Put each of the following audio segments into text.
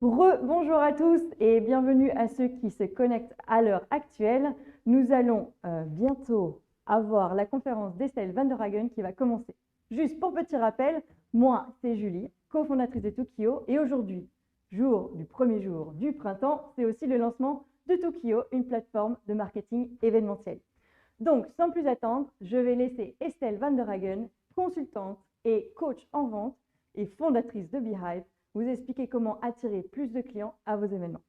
Bonjour à tous et bienvenue à ceux qui se connectent à l'heure actuelle. Nous allons bientôt avoir la conférence d'Estelle Van der Hagen qui va commencer. Juste pour petit rappel, moi c'est Julie, cofondatrice de Tookio, et aujourd'hui, premier jour du printemps, c'est aussi le lancement de Tookio, une plateforme de marketing événementiel. Donc sans plus attendre, je vais laisser Estelle Van der Hagen, consultante et coach en vente et fondatrice de Beehive, vous expliquer comment attirer plus de clients à vos événements.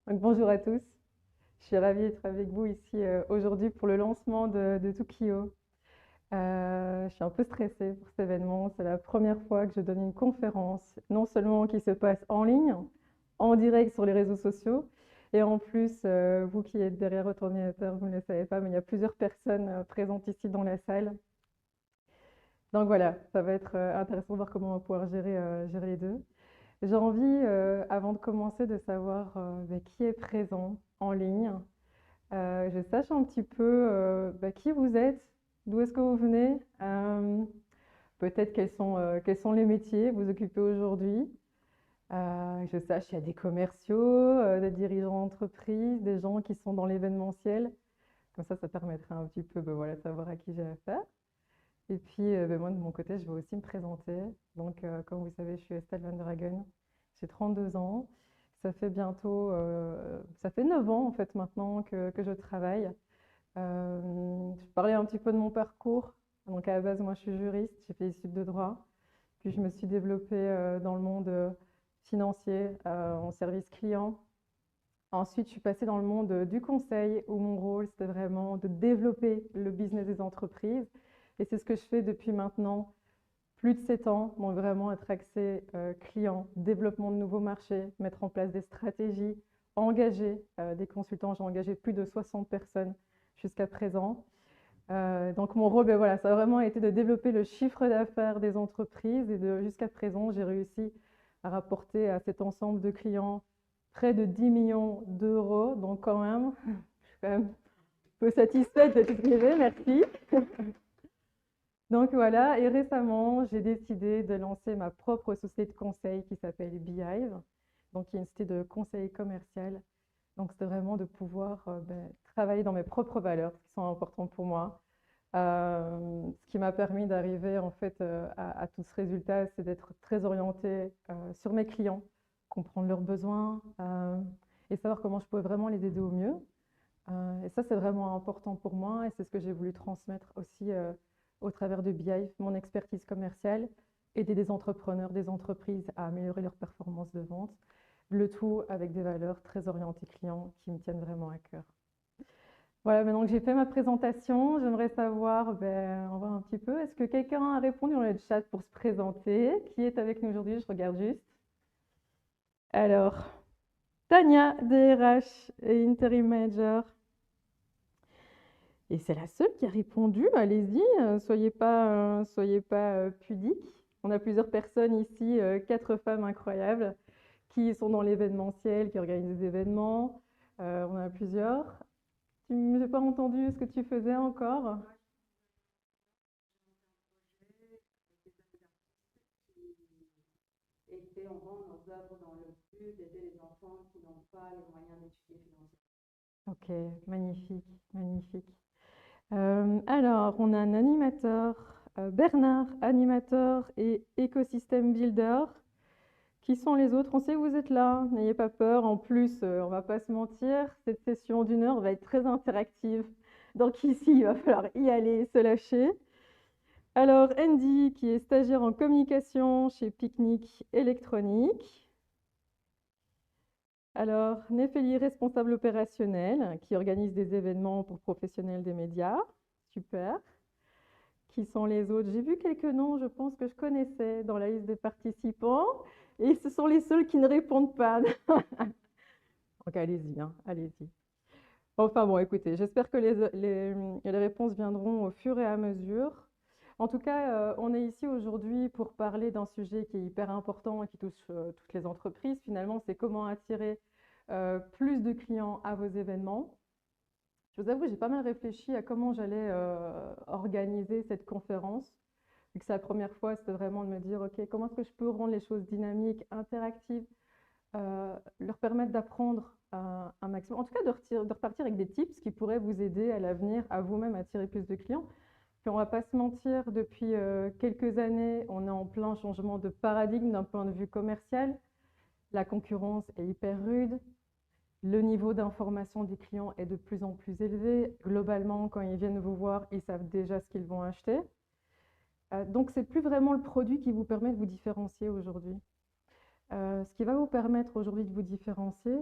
Donc, bonjour à tous, je suis ravie d'être avec vous ici aujourd'hui pour le lancement de Tookio. Je suis un peu stressée pour cet événement, c'est la première fois que je donne une conférence, non seulement qui se passe en ligne, en direct sur les réseaux sociaux, et en plus, vous qui êtes derrière votre ordinateur, vous ne le savez pas, mais il y a plusieurs personnes présentes ici dans la salle. Donc voilà, ça va être intéressant de voir comment on va pouvoir gérer les deux. J'ai envie, avant de commencer, de savoir qui est présent en ligne. Je sache un petit peu qui vous êtes, d'où est-ce que vous venez, peut-être quels sont les métiers que vous occupez aujourd'hui. Je sache s'il y a des commerciaux, des dirigeants d'entreprise, des gens qui sont dans l'événementiel. Comme ça permettrait un petit peu voilà, de savoir à qui j'ai affaire. Et puis, moi, de mon côté, je vais aussi me présenter. Donc, comme vous savez, je suis Estelle Van der Hagen. J'ai 32 ans. Ça fait 9 ans, en fait, maintenant que je travaille. Je parlais un petit peu de mon parcours. Donc, à la base, moi, je suis juriste. J'ai fait des études de droit. Puis, je me suis développée dans le monde financier, en service client. Ensuite, je suis passée dans le monde du conseil où mon rôle, c'était vraiment de développer le business des entreprises. Et c'est ce que je fais depuis maintenant plus de 7 ans. Donc vraiment être axé client, développement de nouveaux marchés, mettre en place des stratégies, engager des consultants. J'ai engagé plus de 60 personnes jusqu'à présent. Donc mon rôle, voilà, ça a vraiment été de développer le chiffre d'affaires des entreprises et jusqu'à présent, j'ai réussi à rapporter à cet ensemble de clients près de 10 millions d'euros. Donc quand même, je suis quand même un peu satisfaite de tout ce que j'ai, merci. Donc voilà, et récemment, j'ai décidé de lancer ma propre société de conseil qui s'appelle Beehive, donc qui est une société de conseil commercial. Donc c'est vraiment de pouvoir travailler dans mes propres valeurs qui sont importantes pour moi. Ce qui m'a permis d'arriver en fait à tout ce résultat, c'est d'être très orientée sur mes clients, comprendre leurs besoins et savoir comment je pouvais vraiment les aider au mieux. Et ça, c'est vraiment important pour moi et c'est ce que j'ai voulu transmettre aussi au travers de BI, mon expertise commerciale, aider des entrepreneurs, des entreprises à améliorer leur performance de vente, le tout avec des valeurs très orientées clients qui me tiennent vraiment à cœur. Voilà, maintenant que j'ai fait ma présentation, j'aimerais savoir, on va voir un petit peu, est-ce que quelqu'un a répondu dans le chat pour se présenter? Qui est avec nous aujourd'hui? Je regarde juste. Alors, Tania, DRH et Interim Manager. Et c'est la seule qui a répondu. Allez-y, soyez pas pudiques. On a plusieurs personnes ici, 4 femmes incroyables qui sont dans l'événementiel, qui organisent des événements. On en a plusieurs. Tu n'as pas entendu ce que tu faisais encore? Et on vend nos œuvres dans le but d'aider les enfants qui n'ont pas les moyens d'étudier financièrement. Ok, magnifique, magnifique. Alors, on a un animateur, Bernard, animateur et écosystème builder. Qui sont les autres? On sait que vous êtes là, n'ayez pas peur. En plus, on va pas se mentir, cette session d'une heure va être très interactive. Donc ici, il va falloir y aller, se lâcher. Alors, Andy, qui est stagiaire en communication chez Picnic Électronique. Alors, Néphélie, responsable opérationnel, qui organise des événements pour professionnels des médias. Super. Qui sont les autres? J'ai vu quelques noms, je pense que je connaissais dans la liste des participants. Et ce sont les seuls qui ne répondent pas. Donc, allez-y, hein, allez-y. Enfin bon, écoutez, j'espère que les réponses viendront au fur et à mesure. En tout cas, on est ici aujourd'hui pour parler d'un sujet qui est hyper important et qui touche toutes les entreprises. Finalement, c'est comment attirer plus de clients à vos événements. Je vous avoue, j'ai pas mal réfléchi à comment j'allais organiser cette conférence. Vu que c'est la première fois, c'était vraiment de me dire, OK, comment est-ce que je peux rendre les choses dynamiques, interactives, leur permettre d'apprendre un maximum, en tout cas de repartir avec des tips qui pourraient vous aider à l'avenir, à vous-même attirer plus de clients. Puis on va pas se mentir, depuis quelques années, on est en plein changement de paradigme d'un point de vue commercial. La concurrence est hyper rude. Le niveau d'information des clients est de plus en plus élevé. Globalement, quand ils viennent vous voir, ils savent déjà ce qu'ils vont acheter. Donc, c'est plus vraiment le produit qui vous permet de vous différencier aujourd'hui. Ce qui va vous permettre aujourd'hui de vous différencier,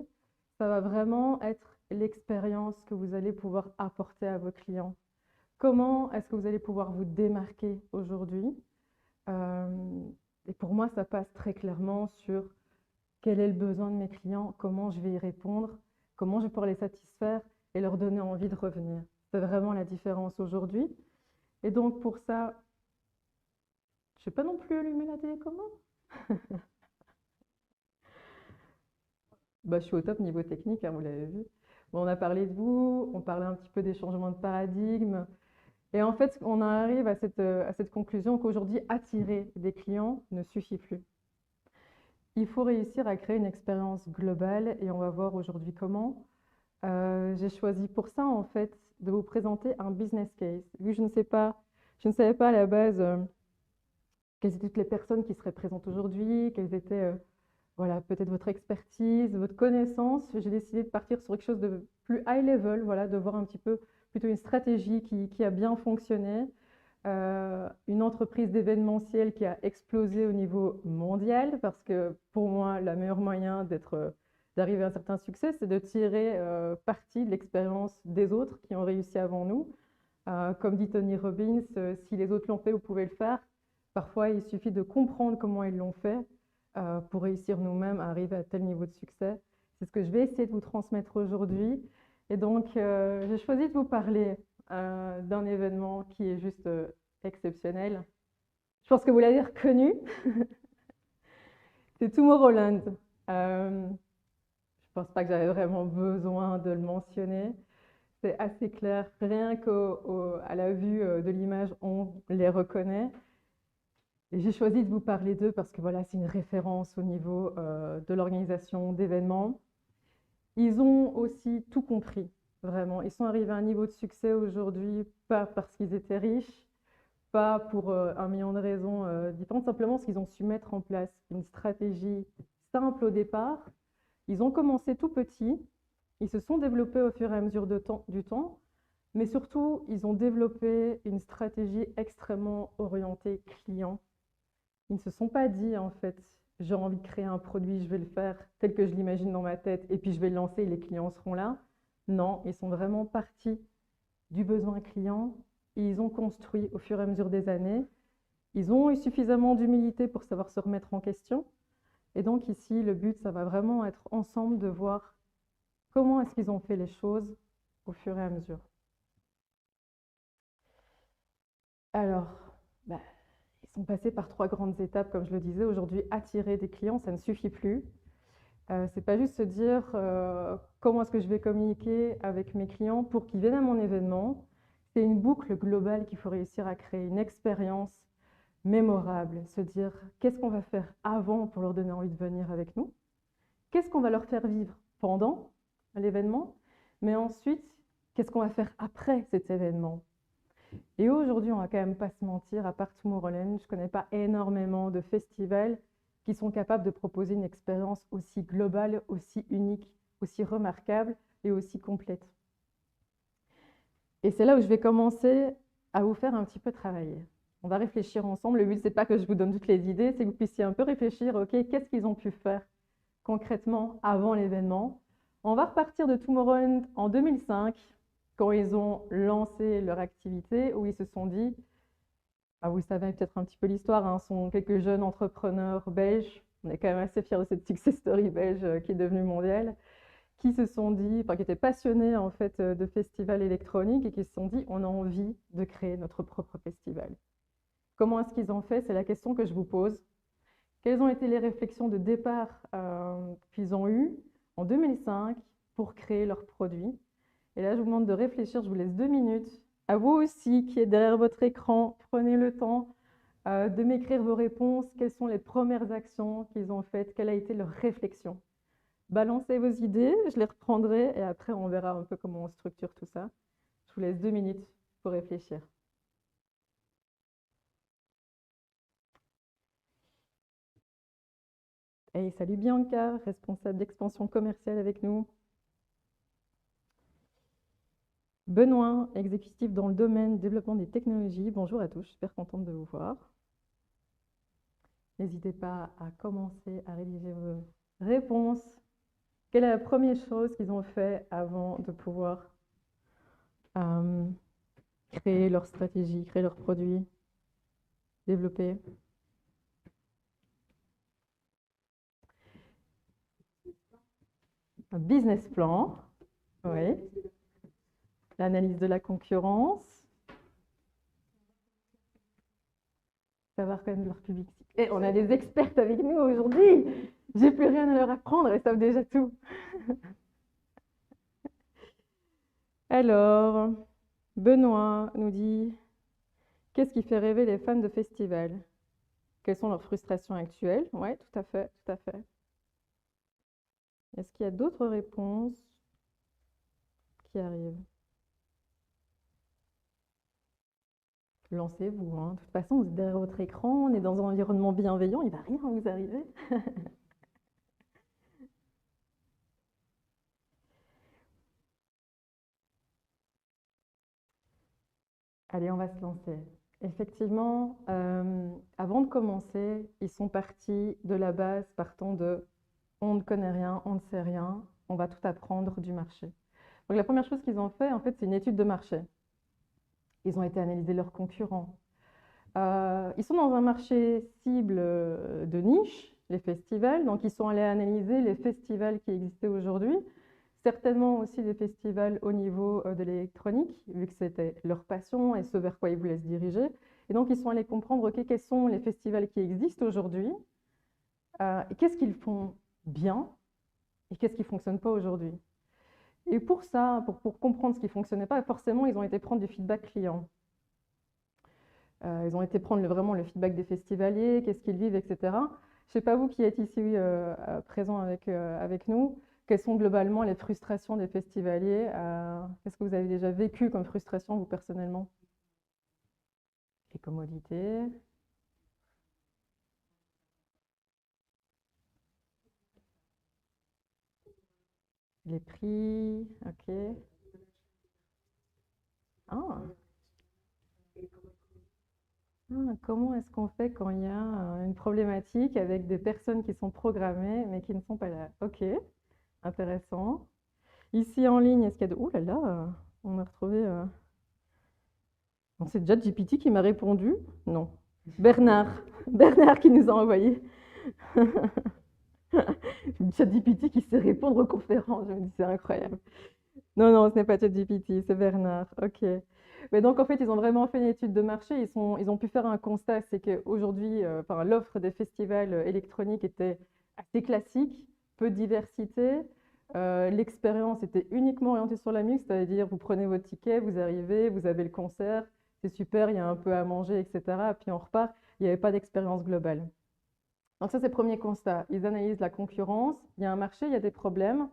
ça va vraiment être l'expérience que vous allez pouvoir apporter à vos clients. Comment est-ce que vous allez pouvoir vous démarquer aujourd'hui? Et pour moi, ça passe très clairement sur quel est le besoin de mes clients, comment je vais y répondre, comment je vais pouvoir les satisfaire et leur donner envie de revenir. C'est vraiment la différence aujourd'hui. Et donc pour ça, je ne vais pas non plus allumer la télécommande. Je suis au top niveau technique, hein, vous l'avez vu. Bon, on a parlé de vous, on parlait un petit peu des changements de paradigme. Et en fait, on arrive à cette conclusion qu'aujourd'hui, attirer des clients ne suffit plus. Il faut réussir à créer une expérience globale et on va voir aujourd'hui comment. J'ai choisi pour ça, en fait, de vous présenter un business case. Vu que je ne savais pas à la base quelles étaient toutes les personnes qui seraient présentes aujourd'hui, quelles étaient voilà, peut-être votre expertise, votre connaissance. J'ai décidé de partir sur quelque chose de plus high level, voilà, de voir un petit peu plutôt une stratégie qui a bien fonctionné, une entreprise d'événementiel qui a explosé au niveau mondial, parce que pour moi, le meilleur moyen d'arriver à un certain succès, c'est de tirer parti de l'expérience des autres qui ont réussi avant nous. Comme dit Tony Robbins, si les autres l'ont fait, vous pouvez le faire. Parfois, il suffit de comprendre comment ils l'ont fait pour réussir nous-mêmes à arriver à tel niveau de succès. C'est ce que je vais essayer de vous transmettre aujourd'hui. Et donc, j'ai choisi de vous parler d'un événement qui est juste exceptionnel. Je pense que vous l'avez reconnu. C'est Tomorrowland. Je ne pense pas que j'avais vraiment besoin de le mentionner. C'est assez clair. Rien qu'à la vue de l'image, on les reconnaît. Et j'ai choisi de vous parler d'eux parce que voilà, c'est une référence au niveau de l'organisation d'événements. Ils ont aussi tout compris, vraiment. Ils sont arrivés à un niveau de succès aujourd'hui, pas parce qu'ils étaient riches, pas pour un million de raisons différentes, simplement parce qu'ils ont su mettre en place une stratégie simple au départ. Ils ont commencé tout petits, ils se sont développés au fur et à mesure du temps, mais surtout, ils ont développé une stratégie extrêmement orientée client. Ils ne se sont pas dit, en fait, j'ai envie de créer un produit, je vais le faire tel que je l'imagine dans ma tête, et puis je vais le lancer et les clients seront là. Non, ils sont vraiment partis du besoin client et ils ont construit au fur et à mesure des années. Ils ont eu suffisamment d'humilité pour savoir se remettre en question. Et donc ici, le but, ça va vraiment être ensemble de voir comment est-ce qu'ils ont fait les choses au fur et à mesure. Alors, ils sont passés par 3 grandes étapes, comme je le disais. Aujourd'hui, attirer des clients, ça ne suffit plus. C'est pas juste se dire comment est-ce que je vais communiquer avec mes clients pour qu'ils viennent à mon événement. C'est une boucle globale qu'il faut réussir à créer, une expérience mémorable. Se dire qu'est-ce qu'on va faire avant pour leur donner envie de venir avec nous, qu'est-ce qu'on va leur faire vivre pendant l'événement, mais ensuite, qu'est-ce qu'on va faire après cet événement. Et aujourd'hui, on va quand même pas se mentir, à part Tomorrowland, je ne connais pas énormément de festivals qui sont capables de proposer une expérience aussi globale, aussi unique, aussi remarquable et aussi complète. Et c'est là où je vais commencer à vous faire un petit peu travailler. On va réfléchir ensemble. Le but, c'est pas que je vous donne toutes les idées, c'est que vous puissiez un peu réfléchir, OK, qu'est-ce qu'ils ont pu faire concrètement avant l'événement. On va repartir de Tomorrowland en 2005, quand ils ont lancé leur activité, où ils se sont dit, vous savez peut-être un petit peu l'histoire, hein, sont quelques jeunes entrepreneurs belges, on est quand même assez fiers de cette success story belge qui est devenue mondiale, qui se sont dit, qui étaient passionnés en fait de festivals électroniques et qui se sont dit, on a envie de créer notre propre festival. Comment est-ce qu'ils ont fait? C'est la question que je vous pose. Quelles ont été les réflexions de départ qu'ils ont eues en 2005 pour créer leur produit? Et là, je vous demande de réfléchir, je vous laisse 2 minutes. À vous aussi qui êtes derrière votre écran, prenez le temps de m'écrire vos réponses, quelles sont les premières actions qu'ils ont faites, quelle a été leur réflexion. Balancez vos idées, je les reprendrai et après on verra un peu comment on structure tout ça. Je vous laisse 2 minutes pour réfléchir. Hey, salut Bianca, responsable d'expansion commerciale avec nous. Benoît, exécutif dans le domaine développement des technologies. Bonjour à tous, je suis super contente de vous voir. N'hésitez pas à commencer à rédiger vos réponses. Quelle est la première chose qu'ils ont fait avant de pouvoir créer leur stratégie, créer leurs produits, développer? Un business plan, oui. L'analyse de la concurrence. Savoir quand même leur public. Et on a des expertes avec nous aujourd'hui. J'ai plus rien à leur apprendre, elles savent déjà tout. Alors, Benoît nous dit, qu'est-ce qui fait rêver les fans de festivals? Quelles sont leurs frustrations actuelles? Oui, tout à fait, tout à fait. Est-ce qu'il y a d'autres réponses qui arrivent? Lancez-vous, hein. De toute façon, vous êtes derrière votre écran, on est dans un environnement bienveillant, il ne va rien vous arriver. Allez, on va se lancer. Effectivement, avant de commencer, ils sont partis de la base, partant de on ne connaît rien, on ne sait rien, on va tout apprendre du marché. Donc la première chose qu'ils ont fait, en fait, c'est une étude de marché. Ils ont été analyser leurs concurrents. Ils sont dans un marché cible de niche, les festivals, donc ils sont allés analyser les festivals qui existaient aujourd'hui, certainement aussi des festivals au niveau de l'électronique, vu que c'était leur passion et ce vers quoi ils voulaient se diriger. Et donc ils sont allés comprendre quels sont les festivals qui existent aujourd'hui, qu'est-ce qu'ils font bien et qu'est-ce qui ne fonctionne pas aujourd'hui. Et pour ça, pour comprendre ce qui ne fonctionnait pas, forcément, ils ont été prendre du feedback client. Ils ont été prendre vraiment le feedback des festivaliers, qu'est-ce qu'ils vivent, etc. Je ne sais pas vous qui êtes ici présents avec nous, quelles sont globalement les frustrations des festivaliers? Qu'est-ce que vous avez déjà vécu comme frustration, vous, personnellement? Les commodités. Les prix, ok. Ah. Comment est-ce qu'on fait quand il y a une problématique avec des personnes qui sont programmées mais qui ne sont pas là? Ok, intéressant. Ici en ligne, est-ce qu'il y a de... Ouh là là, on a retrouvé... C'est ChatGPT qui m'a répondu? Non. Bernard. Bernard qui nous a envoyé. ChatGPT qui sait répondre aux conférences. Je me dis, c'est incroyable. Non, non, ce n'est pas ChatGPT, c'est Bernard. Ok. Mais donc, en fait, ils ont vraiment fait une étude de marché. Ils ont pu faire un constat, c'est qu'aujourd'hui, l'offre des festivals électroniques était assez classique, peu de diversité. L'expérience était uniquement orientée sur la musique, c'est-à-dire vous prenez votre ticket, vous arrivez, vous avez le concert, c'est super, il y a un peu à manger, etc. Puis on repart. Il n'y avait pas d'expérience globale. Donc ça, c'est le premier constat. Ils analysent la concurrence. Il y a un marché, il y a des problèmes,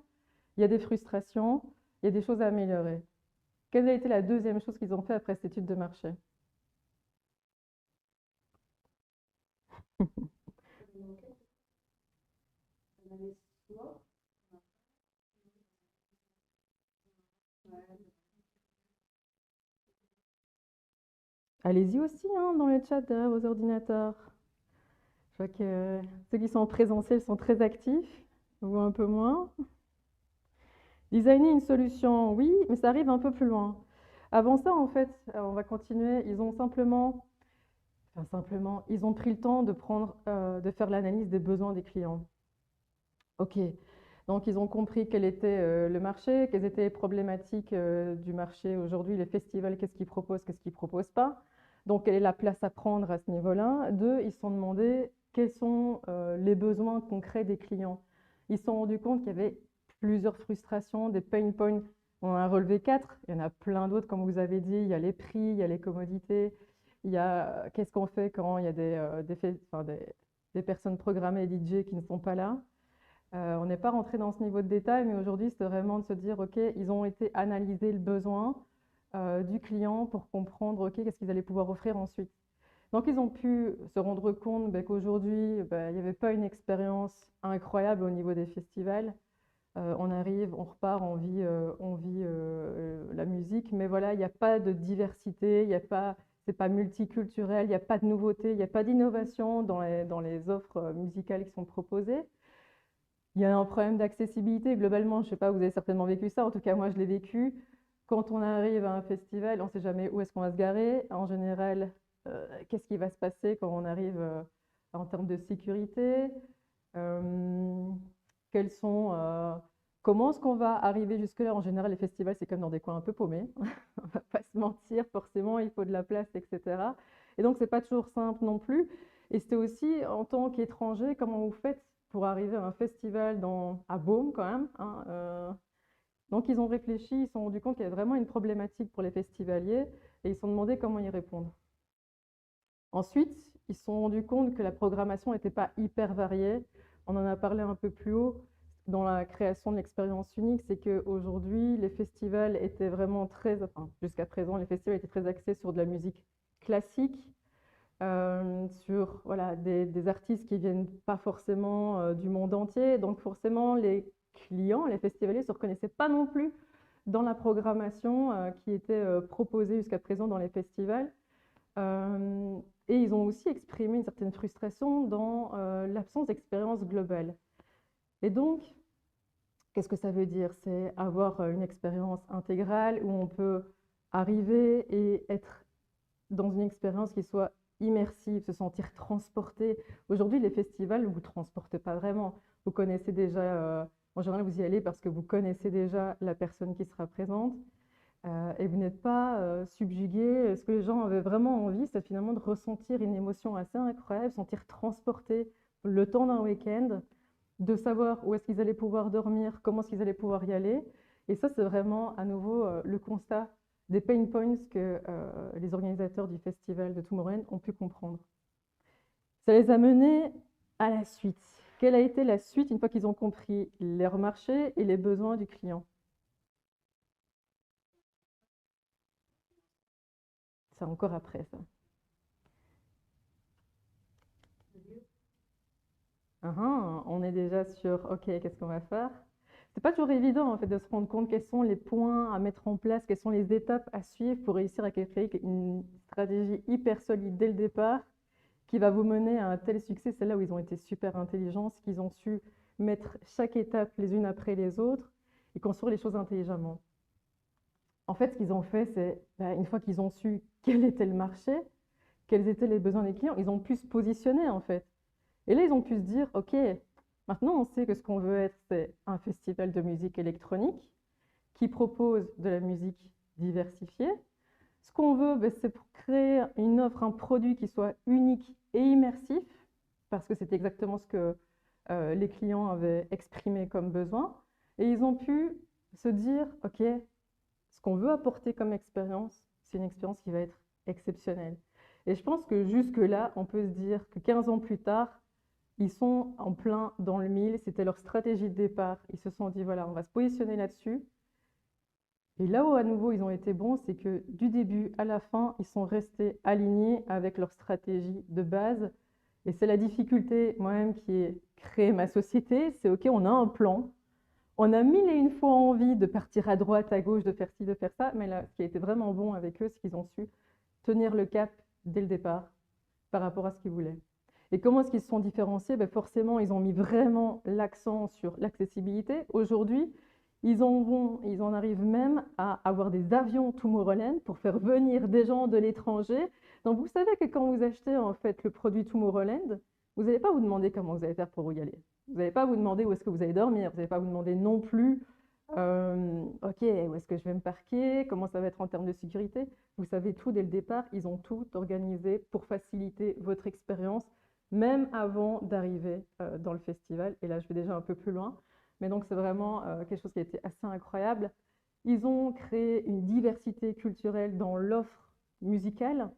il y a des frustrations, il y a des choses à améliorer. Quelle a été la deuxième chose qu'ils ont fait après cette étude de marché? Allez-y aussi hein, dans le chat derrière vos ordinateurs. Je vois que ceux qui sont en présentiel sont très actifs, vous un peu moins. Designer une solution, oui, mais ça arrive un peu plus loin. Avant ça, en fait, on va continuer. Ils ont ils ont pris le temps de faire l'analyse des besoins des clients. Ok, donc ils ont compris quel était le marché, quelles étaient les problématiques du marché aujourd'hui, les festivals, qu'est-ce qu'ils proposent, qu'est-ce qu'ils ne proposent pas. Donc quelle est la place à prendre à ce niveau-là. Deux, ils se sont demandé quels sont les besoins concrets des clients. Ils se sont rendus compte qu'il y avait plusieurs frustrations, des pain points. On en a relevé 4, il y en a plein d'autres, comme vous avez dit, il y a les prix, il y a les commodités, Il y a qu'est-ce qu'on fait quand il y a des personnes programmées DJ qui ne sont pas là. On n'est pas rentré dans ce niveau de détail, mais aujourd'hui, c'est vraiment de se dire, OK, ils ont été analyser le besoin du client pour comprendre, OK, qu'est-ce qu'ils allaient pouvoir offrir ensuite. Donc, ils ont pu se rendre compte qu'aujourd'hui, il n'y avait pas une expérience incroyable au niveau des festivals. On arrive, on repart, on vit la musique, mais voilà, il n'y a pas de diversité, il y a pas, c'est pas multiculturel, il n'y a pas de nouveauté, il n'y a pas d'innovation dans les offres musicales qui sont proposées. Il y a un problème d'accessibilité. Globalement, je ne sais pas, vous avez certainement vécu ça. En tout cas, moi, je l'ai vécu. Quand on arrive à un festival, on ne sait jamais où est-ce qu'on va se garer. En général, qu'est-ce qui va se passer quand on arrive en termes de sécurité? Euh, quels sont, comment est-ce qu'on va arriver jusque-là? En général, les festivals, c'est comme dans des coins un peu paumés. On ne va pas se mentir, forcément, il faut de la place, etc. Et donc, ce n'est pas toujours simple non plus. Et c'était aussi, en tant qu'étranger, comment vous faites pour arriver à un festival à Beaume quand même, hein, donc ils ont réfléchi, ils se sont rendus compte qu'il y avait vraiment une problématique pour les festivaliers et ils se sont demandé comment y répondre. Ensuite, ils se sont rendus compte que la programmation n'était pas hyper variée. On en a parlé un peu plus haut dans la création de l'expérience unique, c'est qu'aujourd'hui, les festivals étaient vraiment jusqu'à présent, les festivals étaient très axés sur de la musique classique, sur voilà, des artistes qui viennent pas forcément du monde entier. Donc forcément, les clients, les festivaliers ne se reconnaissaient pas non plus dans la programmation qui était proposée jusqu'à présent dans les festivals. Et ils ont aussi exprimé une certaine frustration dans l'absence d'expérience globale. Et donc, qu'est-ce que ça veut dire? C'est avoir une expérience intégrale où on peut arriver et être dans une expérience qui soit immersive, se sentir transporté. Aujourd'hui, les festivals ne vous transportent pas vraiment. Vous connaissez déjà, en général, vous y allez parce que vous connaissez déjà la personne qui sera présente et vous n'êtes pas subjugué. Ce que les gens avaient vraiment envie, c'est finalement de ressentir une émotion assez incroyable, sentir transporté le temps d'un week-end, de savoir où est-ce qu'ils allaient pouvoir dormir, comment est-ce qu'ils allaient pouvoir y aller. Et ça, c'est vraiment à nouveau le constat des pain points que les organisateurs du festival de Tomorrowland ont pu comprendre. Ça les a menés à la suite. Quelle a été la suite une fois qu'ils ont compris leur marché et les besoins du client? C'est encore après ça. On est déjà sur, OK, qu'est-ce qu'on va faire? C'est pas toujours évident en fait de se rendre compte quels sont les points à mettre en place, quelles sont les étapes à suivre pour réussir à créer une stratégie hyper solide dès le départ qui va vous mener à un tel succès. C'est là où ils ont été super intelligents, c'est qu'ils ont su mettre chaque étape les unes après les autres et construire les choses intelligemment. En fait, ce qu'ils ont fait, c'est une fois qu'ils ont su quel était le marché, quels étaient les besoins des clients, ils ont pu se positionner en fait. Et là, ils ont pu se dire, OK, maintenant on sait que ce qu'on veut être, c'est un festival de musique électronique qui propose de la musique diversifiée. Ce qu'on veut, c'est pour créer une offre, un produit qui soit unique et immersif, parce que c'est exactement ce que les clients avaient exprimé comme besoin. Et ils ont pu se dire, OK, ce qu'on veut apporter comme expérience, c'est une expérience qui va être exceptionnelle. Et je pense que jusque-là, on peut se dire que 15 ans plus tard, ils sont en plein dans le mille, c'était leur stratégie de départ. Ils se sont dit, voilà, on va se positionner là-dessus. Et là où à nouveau ils ont été bons, c'est que du début à la fin, ils sont restés alignés avec leur stratégie de base. Et c'est la difficulté, moi-même, qui ai créé ma société. C'est OK, on a un plan. On a mille et une fois envie de partir à droite, à gauche, de faire ci, de faire ça. Mais là, ce qui a été vraiment bon avec eux, c'est qu'ils ont su tenir le cap dès le départ par rapport à ce qu'ils voulaient. Et comment est-ce qu'ils se sont différenciés? Forcément, ils ont mis vraiment l'accent sur l'accessibilité. Aujourd'hui, ils en arrivent même à avoir des avions Tomorrowland pour faire venir des gens de l'étranger. Donc, vous savez que quand vous achetez en fait le produit Tomorrowland, vous n'allez pas vous demander comment vous allez faire pour y aller. Vous n'allez pas vous demander où est-ce que vous allez dormir. Vous n'allez pas vous demander non plus, OK, où est-ce que je vais me parquer? Comment ça va être en termes de sécurité? Vous savez tout dès le départ. Ils ont tout organisé pour faciliter votre expérience, même avant d'arriver dans le festival. Et là, je vais déjà un peu plus loin. Mais donc, c'est vraiment quelque chose qui a été assez incroyable. Ils ont créé une diversité culturelle dans l'offre musicale,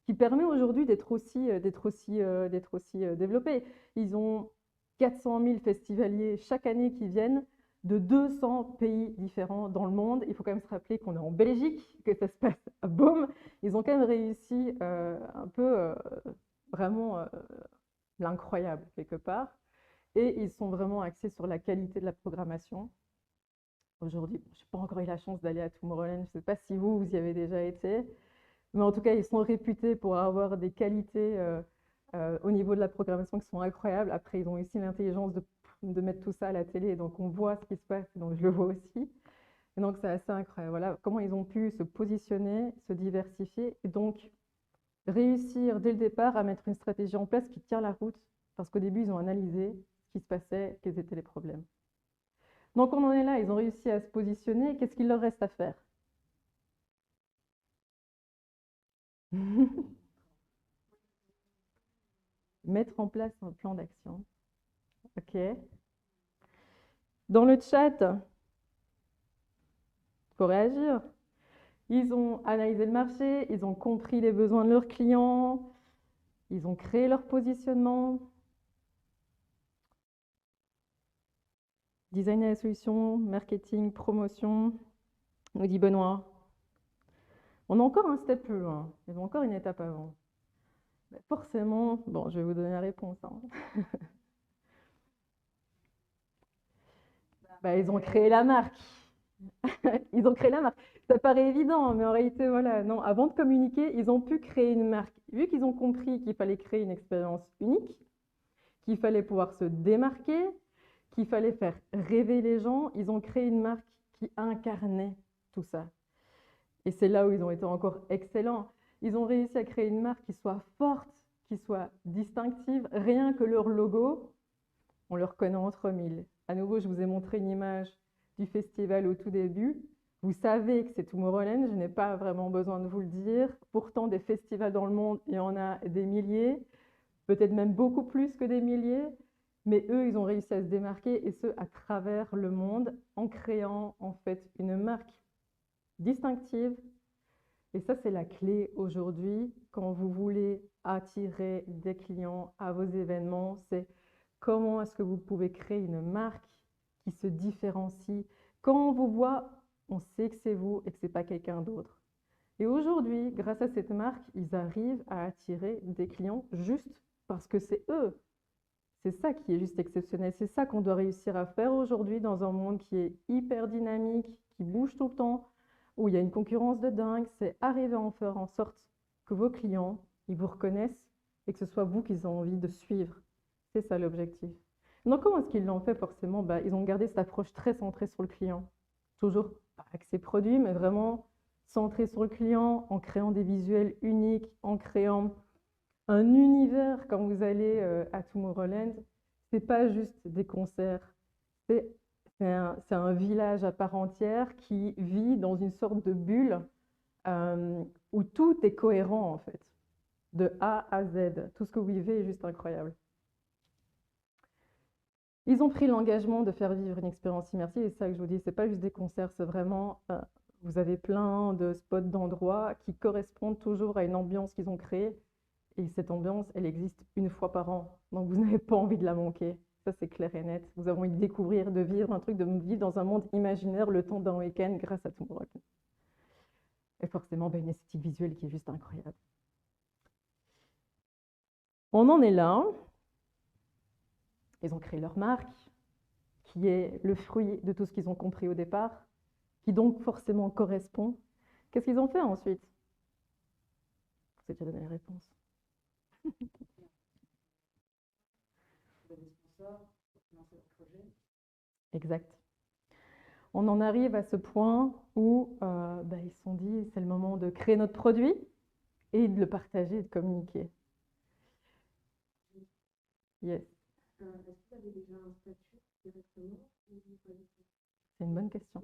qui permet aujourd'hui d'être aussi développé. Ils ont 400 000 festivaliers chaque année qui viennent de 200 pays différents dans le monde. Il faut quand même se rappeler qu'on est en Belgique, que ça se passe à Boom. Ils ont quand même réussi un peu vraiment l'incroyable quelque part. Et ils sont vraiment axés sur la qualité de la programmation. Aujourd'hui, je n'ai pas encore eu la chance d'aller à Tomorrowland. Je ne sais pas si vous y avez déjà été. Mais en tout cas, ils sont réputés pour avoir des qualités au niveau de la programmation qui sont incroyables. Après, ils ont aussi l'intelligence de mettre tout ça à la télé. Donc, on voit ce qui se passe. Donc, je le vois aussi. Et donc, c'est assez incroyable. Voilà comment ils ont pu se positionner, se diversifier. Et donc, réussir dès le départ à mettre une stratégie en place qui tient la route. Parce qu'au début, ils ont analysé ce qui se passait, quels étaient les problèmes. Donc, on en est là. Ils ont réussi à se positionner. Qu'est-ce qu'il leur reste à faire? Mettre en place un plan d'action. OK. Dans le chat, il faut réagir. Ils ont analysé le marché, ils ont compris les besoins de leurs clients, ils ont créé leur positionnement, designer la solution, marketing, promotion, nous dit Benoît. On a encore un step plus loin, ils ont encore une étape avant. Mais forcément, bon, je vais vous donner la réponse. Ils ont créé la marque. Ils ont créé la marque. Ça paraît évident, mais en réalité, voilà, non, avant de communiquer, ils ont pu créer une marque. Vu qu'ils ont compris qu'il fallait créer une expérience unique, qu'il fallait pouvoir se démarquer, qu'il fallait faire rêver les gens, ils ont créé une marque qui incarnait tout ça. Et c'est là où ils ont été encore excellents. Ils ont réussi à créer une marque qui soit forte, qui soit distinctive. Rien que leur logo, on le reconnaît entre mille. À nouveau, je vous ai montré une image du festival au tout début. Vous savez que c'est Tomorrowland, je n'ai pas vraiment besoin de vous le dire. Pourtant, des festivals dans le monde, il y en a des milliers, peut-être même beaucoup plus que des milliers. Mais eux, ils ont réussi à se démarquer, et ce, à travers le monde, en créant en fait une marque distinctive. Et ça, c'est la clé aujourd'hui quand vous voulez attirer des clients à vos événements. C'est comment est-ce que vous pouvez créer une marque qui se différencie. Quand on vous voit, on sait que c'est vous et que ce n'est pas quelqu'un d'autre. Et aujourd'hui, grâce à cette marque, ils arrivent à attirer des clients juste parce que c'est eux. C'est ça qui est juste exceptionnel. C'est ça qu'on doit réussir à faire aujourd'hui dans un monde qui est hyper dynamique, qui bouge tout le temps, où il y a une concurrence de dingue. C'est arriver à en faire en sorte que vos clients, ils vous reconnaissent et que ce soit vous qu'ils ont envie de suivre. C'est ça l'objectif. Donc, comment est-ce qu'ils l'ont fait forcément? Ils ont gardé cette approche très centrée sur le client. Toujours pas axé produit, mais vraiment centré sur le client, en créant des visuels uniques, en créant un univers. Quand vous allez à Tomorrowland, c'est pas juste des concerts, c'est un village à part entière qui vit dans une sorte de bulle où tout est cohérent en fait, de A à Z. Tout ce que vous vivez est juste incroyable. Ils ont pris l'engagement de faire vivre une expérience immersive, et c'est ça que je vous dis, c'est pas juste des concerts, c'est vraiment, vous avez plein de spots, d'endroits qui correspondent toujours à une ambiance qu'ils ont créée. Et cette ambiance, elle existe une fois par an. Donc, vous n'avez pas envie de la manquer. Ça, c'est clair et net. Vous avez envie de découvrir, de vivre un truc, de vivre dans un monde imaginaire le temps d'un week-end grâce à Tomorrowland. Et forcément, une esthétique visuelle qui est juste incroyable. On en est là. Ils ont créé leur marque, qui est le fruit de tout ce qu'ils ont compris au départ, qui donc forcément correspond. Qu'est-ce qu'ils ont fait ensuite? Je vous ai déjà donné la réponse. Exact. On en arrive à ce point où ils se sont dit, c'est le moment de créer notre produit et de le partager et de communiquer. Yes. Est-ce que vous avez déjà un statut directement? C'est une bonne question.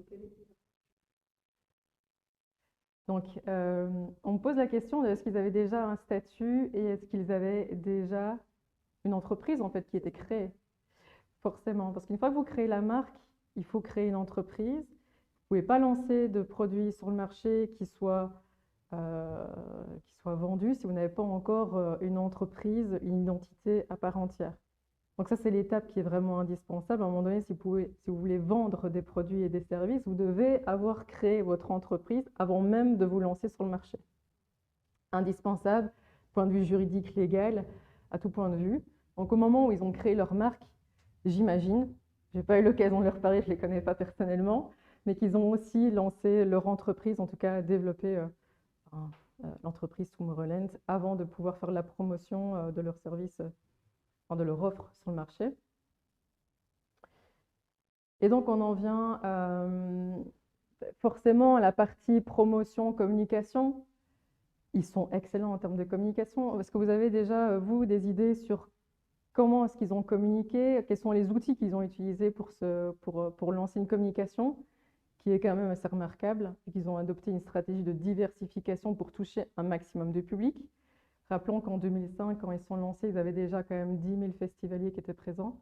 Donc, on me pose la question de est-ce qu'ils avaient déjà un statut et est-ce qu'ils avaient déjà une entreprise en fait qui était créée? Forcément, parce qu'une fois que vous créez la marque, il faut créer une entreprise. Vous ne pouvez pas lancer de produits sur le marché qui soient qui soit vendu si vous n'avez pas encore une entreprise, une identité à part entière. Donc ça, c'est l'étape qui est vraiment indispensable. À un moment donné, si vous voulez vendre des produits et des services, vous devez avoir créé votre entreprise avant même de vous lancer sur le marché. Indispensable, point de vue juridique, légal, à tout point de vue. Donc au moment où ils ont créé leur marque, j'imagine, je n'ai pas eu l'occasion de leur parler, je ne les connais pas personnellement, mais qu'ils ont aussi lancé leur entreprise, en tout cas développé l'entreprise Tomorrowland avant de pouvoir faire la promotion de leurs services, de leur offre sur le marché. Et donc on en vient forcément à la partie promotion, communication. Ils sont excellents en termes de communication. Est-ce que vous avez déjà, vous, des idées sur comment est-ce qu'ils ont communiqué? Quels sont les outils qu'ils ont utilisés pour lancer une communication qui est quand même assez remarquable et qu'ils ont adopté une stratégie de diversification pour toucher un maximum de public? Rappelons qu'en 2005, quand ils sont lancés, ils avaient déjà quand même 10 000 festivaliers qui étaient présents.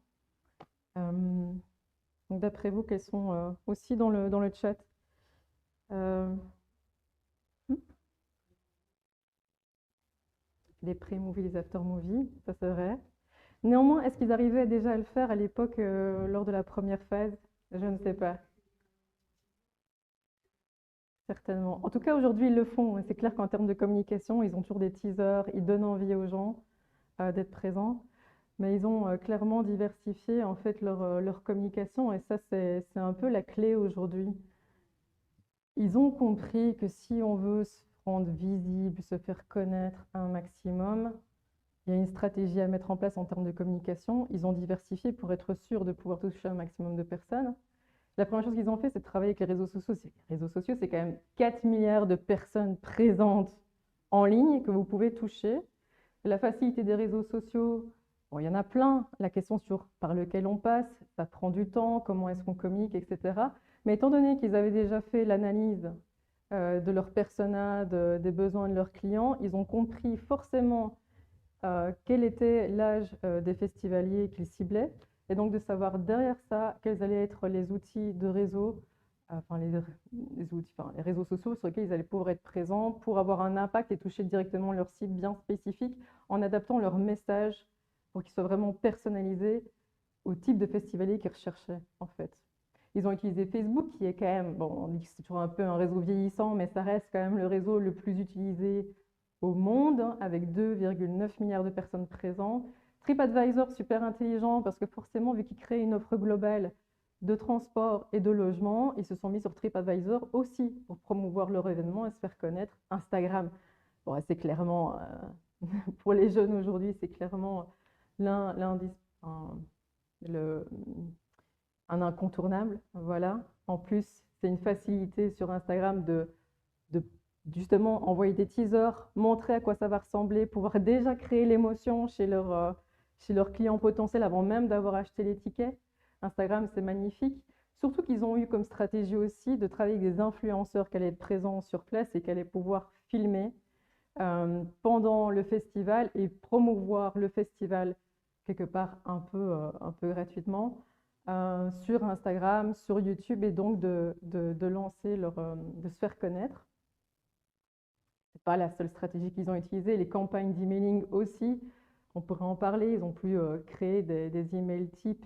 Donc d'après vous, quels sont aussi dans le chat les pré-movies, les after-movies, ça c'est vrai. Néanmoins, est-ce qu'ils arrivaient déjà à le faire à l'époque lors de la première phase? Je ne sais pas. Certainement. En tout cas, aujourd'hui, ils le font. C'est clair qu'en termes de communication, ils ont toujours des teasers, ils donnent envie aux gens d'être présents. Mais ils ont clairement diversifié en fait leur communication et ça, c'est un peu la clé aujourd'hui. Ils ont compris que si on veut se rendre visible, se faire connaître un maximum, il y a une stratégie à mettre en place en termes de communication. Ils ont diversifié pour être sûr de pouvoir toucher un maximum de personnes. La première chose qu'ils ont fait, c'est de travailler avec les réseaux sociaux. Les réseaux sociaux, c'est quand même 4 milliards de personnes présentes en ligne que vous pouvez toucher. La facilité des réseaux sociaux, bon, il y en a plein. La question sur par lequel on passe, ça prend du temps, comment est-ce qu'on communique, etc. Mais étant donné qu'ils avaient déjà fait l'analyse de leur persona, des besoins de leurs clients, ils ont compris forcément quel était l'âge des festivaliers qu'ils ciblaient, et donc de savoir derrière ça quels allaient être les outils de réseau, les réseaux sociaux sur lesquels ils allaient pouvoir être présents pour avoir un impact et toucher directement leur cible bien spécifique en adaptant leur message pour qu'ils soient vraiment personnalisés au type de festivalier qu'ils recherchaient en fait. Ils ont utilisé Facebook qui est quand même, bon, on dit que c'est toujours un peu un réseau vieillissant, mais ça reste quand même le réseau le plus utilisé au monde, avec 2,9 milliards de personnes présentes. TripAdvisor, super intelligent, parce que forcément, vu qu'ils créent une offre globale de transport et de logement, ils se sont mis sur TripAdvisor aussi pour promouvoir leur événement et se faire connaître. Instagram, bon, c'est clairement, pour les jeunes aujourd'hui, c'est clairement un incontournable. Voilà. En plus, c'est une facilité sur Instagram de justement envoyer des teasers, montrer à quoi ça va ressembler, pouvoir déjà créer l'émotion chez leurs clients potentiels avant même d'avoir acheté les tickets. Instagram, c'est magnifique. Surtout qu'ils ont eu comme stratégie aussi de travailler avec des influenceurs qui allaient être présents sur place et qui allaient pouvoir filmer pendant le festival et promouvoir le festival quelque part un peu gratuitement sur Instagram, sur YouTube, et donc de lancer de se faire connaître. C'est pas la seule stratégie qu'ils ont utilisée. Les campagnes d'emailing aussi, on pourrait en parler. Ils ont pu créer des emails types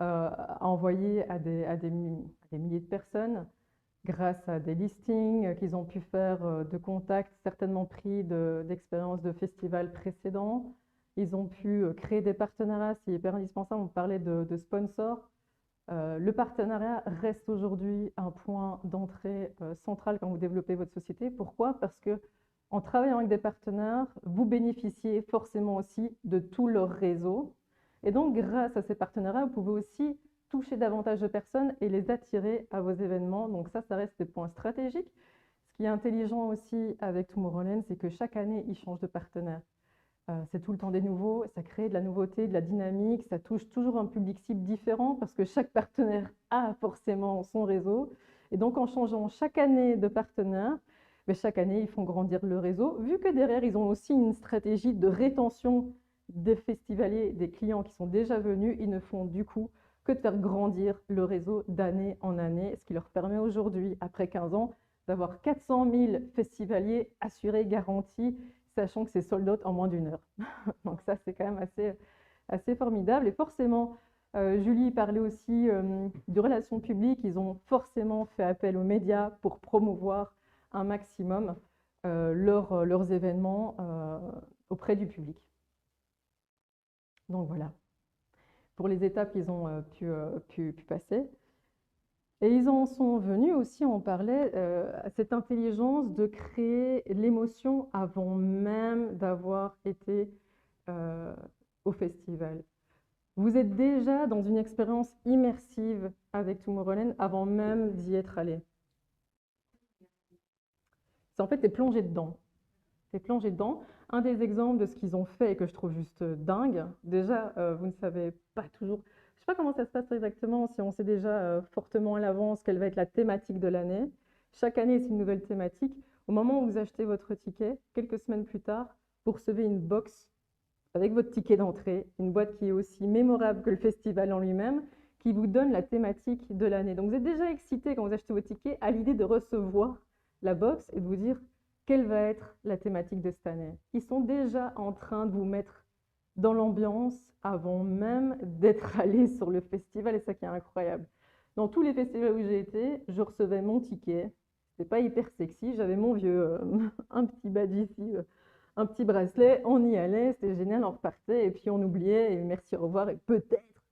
à envoyer à des milliers de personnes grâce à des listings qu'ils ont pu faire de contacts certainement pris d'expériences de festivals précédents. Ils ont pu créer des partenariats, c'est hyper indispensable. On parlait de sponsors. Le partenariat reste aujourd'hui un point d'entrée central quand vous développez votre société. Pourquoi? Parce que en travaillant avec des partenaires, vous bénéficiez forcément aussi de tout leur réseau. Et donc, grâce à ces partenariats, vous pouvez aussi toucher davantage de personnes et les attirer à vos événements. Donc ça reste des points stratégiques. Ce qui est intelligent aussi avec Tomorrowland, c'est que chaque année, ils changent de partenaire. C'est tout le temps des nouveaux, ça crée de la nouveauté, de la dynamique, ça touche toujours un public cible différent parce que chaque partenaire a forcément son réseau. Et donc, en changeant chaque année de partenaire, mais chaque année, ils font grandir le réseau, vu que derrière, ils ont aussi une stratégie de rétention des festivaliers, des clients qui sont déjà venus. Ils ne font du coup que de faire grandir le réseau d'année en année, ce qui leur permet aujourd'hui, après 15 ans, d'avoir 400 000 festivaliers assurés, garantis, sachant que c'est sold out en moins d'1 heure. Donc ça, c'est quand même assez formidable. Et forcément, Julie parlait aussi de relations publiques. Ils ont forcément fait appel aux médias pour promouvoir un maximum leurs événements auprès du public. Donc voilà, pour les étapes qu'ils ont pu passer. Et ils en sont venus aussi, on parlait, à cette intelligence de créer l'émotion avant même d'avoir été au festival. Vous êtes déjà dans une expérience immersive avec Tomorrowland avant même d'y être allé. C'est en fait, tu es plongé dedans. T'es plongé dedans. Un des exemples de ce qu'ils ont fait et que je trouve juste dingue, déjà, vous ne savez pas toujours, je ne sais pas comment ça se passe exactement, si on sait déjà fortement à l'avance quelle va être la thématique de l'année. Chaque année, c'est une nouvelle thématique. Au moment où vous achetez votre ticket, quelques semaines plus tard, vous recevez une box avec votre ticket d'entrée, une boîte qui est aussi mémorable que le festival en lui-même, qui vous donne la thématique de l'année. Donc vous êtes déjà excité quand vous achetez votre ticket à l'idée de recevoir la box et de vous dire quelle va être la thématique de cette année. Ils sont déjà en train de vous mettre dans l'ambiance avant même d'être allé sur le festival, et ça qui est incroyable. Dans tous les festivals où j'ai été, je recevais mon ticket. C'était pas hyper sexy, j'avais mon vieux, un petit badge ici, un petit bracelet, on y allait, c'était génial, on repartait, et puis on oubliait, et merci, au revoir, et peut-être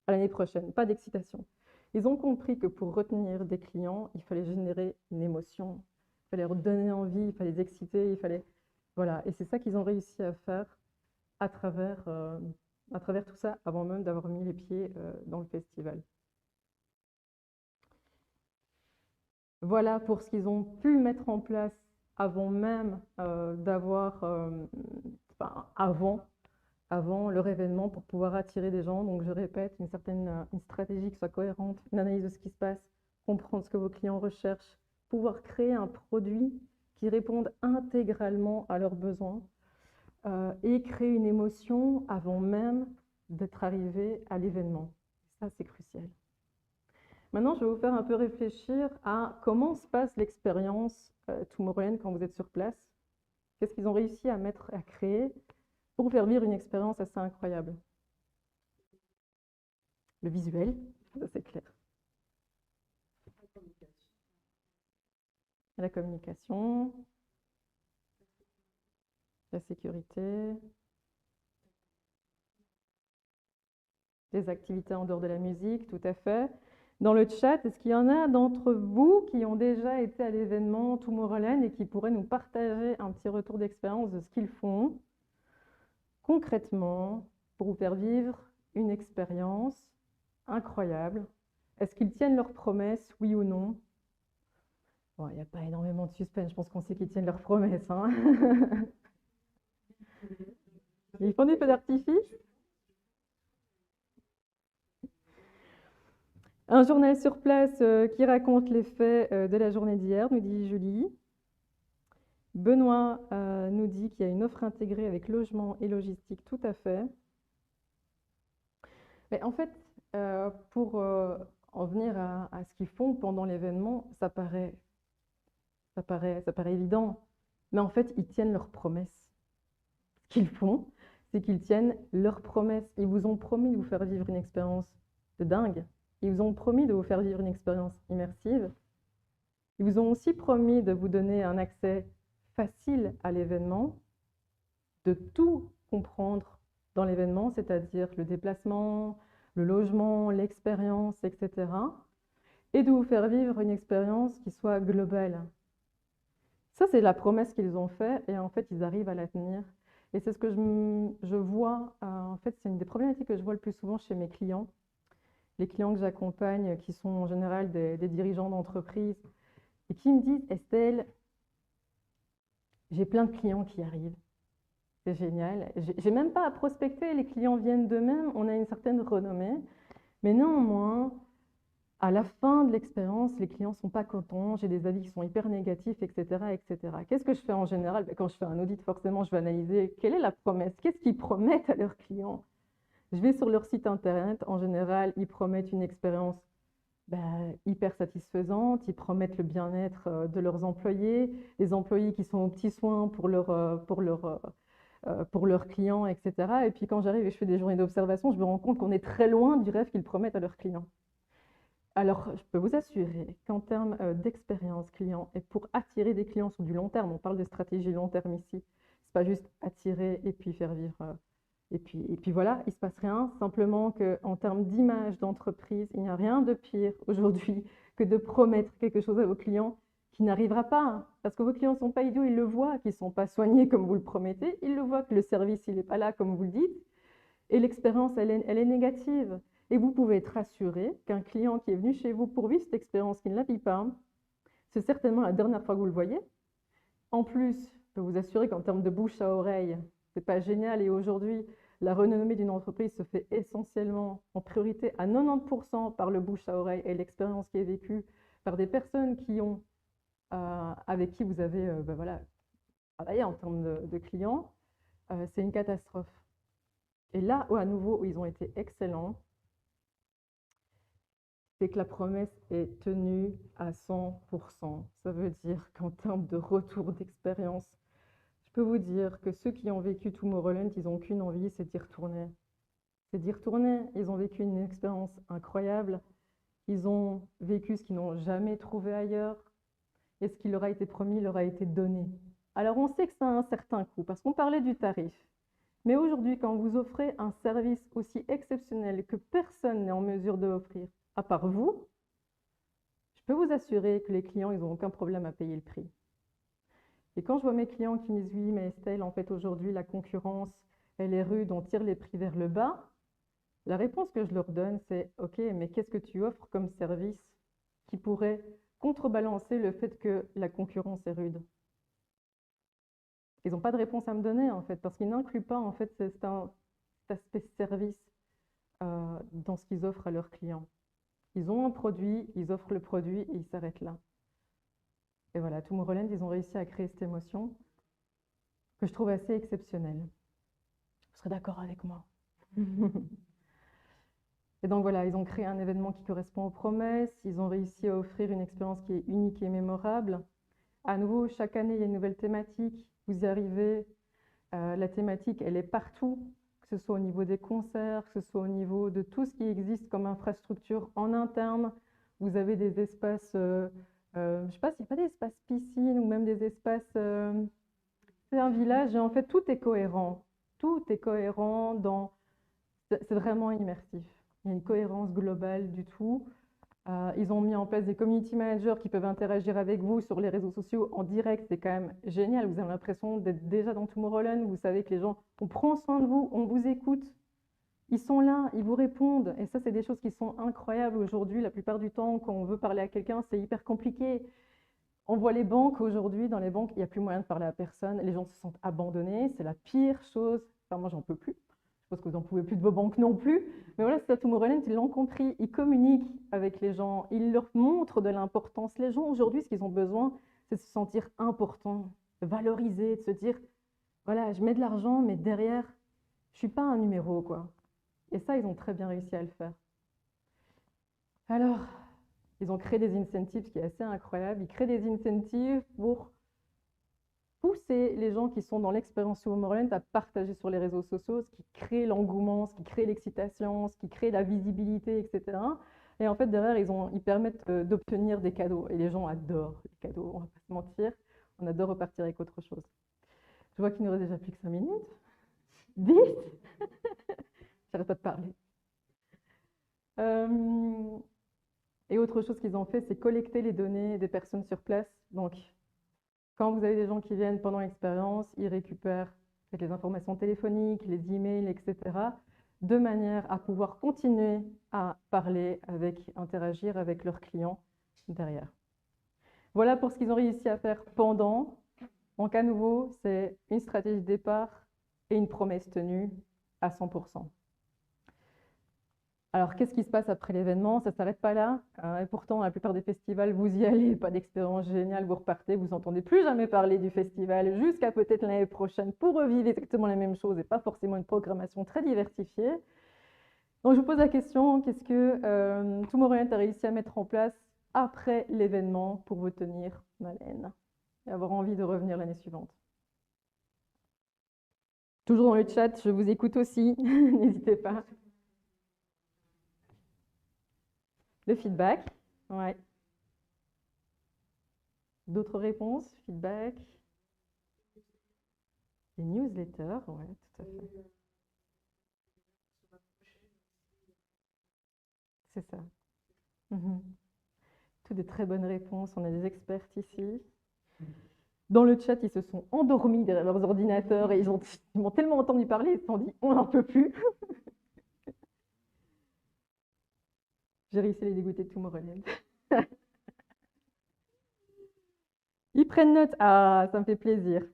à l'année prochaine. Pas d'excitation. Ils ont compris que pour retenir des clients, il fallait générer une émotion. Il fallait leur donner envie, il fallait les exciter, il fallait... Voilà, et c'est ça qu'ils ont réussi à faire à travers tout ça, avant même d'avoir mis les pieds dans le festival. Voilà pour ce qu'ils ont pu mettre en place avant même d'avoir... enfin, avant leur événement pour pouvoir attirer des gens. Donc je répète, une stratégie qui soit cohérente, une analyse de ce qui se passe, comprendre ce que vos clients recherchent, pouvoir créer un produit qui réponde intégralement à leurs besoins et créer une émotion avant même d'être arrivé à l'événement. Ça, c'est crucial. Maintenant, je vais vous faire un peu réfléchir à comment se passe l'expérience Tomorrowland quand vous êtes sur place. Qu'est-ce qu'ils ont réussi à créer pour faire vivre une expérience assez incroyable. Le visuel, ça c'est clair. La communication, la sécurité, les activités en dehors de la musique, tout à fait. Dans le chat, est-ce qu'il y en a d'entre vous qui ont déjà été à l'événement Tomorrowland et qui pourraient nous partager un petit retour d'expérience de ce qu'ils font concrètement pour vous faire vivre une expérience incroyable? Est-ce qu'ils tiennent leurs promesses, oui ou non? Bon, il n'y a pas énormément de suspense, je pense qu'on sait qu'ils tiennent leurs promesses. Hein. Ils font des feux d'artifice? Un journal sur place qui raconte les faits de la journée d'hier, nous dit Julie. Benoît nous dit qu'il y a une offre intégrée avec logement et logistique, tout à fait. Mais en fait, pour en venir à ce qu'ils font pendant l'événement, ça paraît évident. Mais en fait, ils tiennent leurs promesses. Ce qu'ils font, c'est qu'ils tiennent leurs promesses. Ils vous ont promis de vous faire vivre une expérience de dingue. Ils vous ont promis de vous faire vivre une expérience immersive. Ils vous ont aussi promis de vous donner un accès facile à l'événement, de tout comprendre dans l'événement, c'est-à-dire le déplacement, le logement, l'expérience, etc. Et de vous faire vivre une expérience qui soit globale. Ça, c'est la promesse qu'ils ont faite et en fait, ils arrivent à la tenir. Et c'est ce que je vois, en fait, c'est une des problématiques que je vois le plus souvent chez mes clients. Les clients que j'accompagne, qui sont en général des dirigeants d'entreprise, et qui me disent, Estelle, j'ai plein de clients qui arrivent. C'est génial. J'ai même pas à prospecter, les clients viennent d'eux-mêmes, on a une certaine renommée. Mais néanmoins, à la fin de l'expérience, les clients ne sont pas contents, j'ai des avis qui sont hyper négatifs, etc. etc. Qu'est-ce que je fais en général? Quand je fais un audit, forcément, je vais analyser quelle est la promesse, qu'est-ce qu'ils promettent à leurs clients. Je vais sur leur site internet, en général, ils promettent une expérience hyper satisfaisante. Ils promettent le bien-être de leurs employés, les employés qui sont aux petits soins pour leurs clients, etc. Et puis quand j'arrive et je fais des journées d'observation, je me rends compte qu'on est très loin du rêve qu'ils promettent à leurs clients. Alors, je peux vous assurer qu'en termes d'expérience client et pour attirer des clients sur du long terme, on parle de stratégie long terme ici, c'est pas juste attirer et puis faire vivre. Et puis voilà, il ne se passe rien. Simplement qu'en termes d'image d'entreprise, il n'y a rien de pire aujourd'hui que de promettre quelque chose à vos clients qui n'arrivera pas, hein. Parce que vos clients ne sont pas idiots, ils le voient, qu'ils ne sont pas soignés comme vous le promettez, ils le voient que le service, il n'est pas là comme vous le dites, et l'expérience, elle est négative. Et vous pouvez être rassuré qu'un client qui est venu chez vous pour vivre cette expérience, qui ne la vit pas, c'est certainement la dernière fois que vous le voyez. En plus, je peux vous assurer qu'en termes de bouche à oreille, c'est pas génial. Et aujourd'hui, la renommée d'une entreprise se fait essentiellement, en priorité, à 90% par le bouche à oreille et l'expérience qui est vécue par des personnes avec qui vous avez voilà, travaillé en termes de clients. C'est une catastrophe. Et là, à nouveau, où ils ont été excellents, c'est que la promesse est tenue à 100%. Ça veut dire qu'en termes de retour d'expérience, je peux vous dire que ceux qui ont vécu Tomorrowland, ils n'ont qu'une envie, c'est d'y retourner. C'est d'y retourner. Ils ont vécu une expérience incroyable. Ils ont vécu ce qu'ils n'ont jamais trouvé ailleurs. Et ce qui leur a été promis leur a été donné. Alors on sait que ça a un certain coût, parce qu'on parlait du tarif. Mais aujourd'hui, quand vous offrez un service aussi exceptionnel que personne n'est en mesure de offrir, à part vous, je peux vous assurer que les clients, ils n'ont aucun problème à payer le prix. Et quand je vois mes clients qui me disent « Oui, mais Estelle, en fait, aujourd'hui, la concurrence, elle est rude, on tire les prix vers le bas », la réponse que je leur donne, c'est « Ok, mais qu'est-ce que tu offres comme service qui pourrait contrebalancer le fait que la concurrence est rude ?» Ils n'ont pas de réponse à me donner, en fait, parce qu'ils n'incluent pas, en fait, cet aspect service dans ce qu'ils offrent à leurs clients. Ils ont un produit, ils offrent le produit et ils s'arrêtent là. Et voilà, Tomorrowland, ils ont réussi à créer cette émotion que je trouve assez exceptionnelle. Vous serez d'accord avec moi? Et donc voilà, ils ont créé un événement qui correspond aux promesses, ils ont réussi à offrir une expérience qui est unique et mémorable. À nouveau, chaque année, il y a une nouvelle thématique. Vous y arrivez, la thématique, elle est partout, que ce soit au niveau des concerts, que ce soit au niveau de tout ce qui existe comme infrastructure en interne. Vous avez des espaces, je ne sais pas s'il n'y a pas des espaces piscines ou même des espaces... c'est un village et en fait, tout est cohérent. Tout est cohérent dans... C'est vraiment immersif. Il y a une cohérence globale du tout. Ils ont mis en place des community managers qui peuvent interagir avec vous sur les réseaux sociaux en direct. C'est quand même génial. Vous avez l'impression d'être déjà dans Tomorrowland. Vous savez que les gens, on prend soin de vous, on vous écoute. Ils sont là, ils vous répondent. Et ça, c'est des choses qui sont incroyables aujourd'hui. La plupart du temps, quand on veut parler à quelqu'un, c'est hyper compliqué. On voit les banques aujourd'hui. Dans les banques, il n'y a plus moyen de parler à personne. Les gens se sentent abandonnés. C'est la pire chose. Enfin, moi, j'en peux plus. Je pense que vous n'en pouvez plus de vos banques non plus. Mais voilà, c'est à Tomorrowland, ils l'ont compris. Ils communiquent avec les gens. Ils leur montrent de l'importance. Les gens, aujourd'hui, ce qu'ils ont besoin, c'est de se sentir importants, valorisés, de se dire, voilà, je mets de l'argent, mais derrière, je ne suis pas un numéro, quoi. Et ça, ils ont très bien réussi à le faire. Alors, ils ont créé des incentives, ce qui est assez incroyable. Ils créent des incentives pour pousser les gens qui sont dans l'expérience Tomorrowland à partager sur les réseaux sociaux, ce qui crée l'engouement, ce qui crée l'excitation, ce qui crée la visibilité, etc. Et en fait, derrière, ils permettent d'obtenir des cadeaux. Et les gens adorent les cadeaux, on ne va pas se mentir. On adore repartir avec autre chose. Je vois qu'il ne nous reste déjà plus que 5 minutes. 10. J'arrête pas de parler. Et autre chose qu'ils ont fait, c'est collecter les données des personnes sur place. Donc, quand vous avez des gens qui viennent pendant l'expérience, ils récupèrent les informations téléphoniques, les emails, etc., de manière à pouvoir continuer à parler interagir avec leurs clients derrière. Voilà pour ce qu'ils ont réussi à faire pendant. Donc à nouveau, c'est une stratégie de départ et une promesse tenue à 100%. Alors, qu'est-ce qui se passe après l'événement? Ça ne s'arrête pas là. Et pourtant, la plupart des festivals, vous y allez, pas d'expérience géniale, vous repartez, vous n'entendez plus jamais parler du festival, jusqu'à peut-être l'année prochaine pour revivre exactement la même chose et pas forcément une programmation très diversifiée. Donc, je vous pose la question, qu'est-ce que Tomorrowland a réussi à mettre en place après l'événement pour vous tenir en haleine et avoir envie de revenir l'année suivante? Toujours dans le chat, je vous écoute aussi, n'hésitez pas. Le feedback, ouais. D'autres réponses? Feedback? Les newsletters, ouais, tout à fait. C'est ça. Mhm. Toutes des très bonnes réponses. On a des experts ici. Dans le chat, ils se sont endormis derrière leurs ordinateurs et ils m'ont tellement entendu parler, ils se sont dit on n'en peut plus. J'ai réussi à les dégoûter de Tomorrowland. Ils prennent note. Ah, ça me fait plaisir.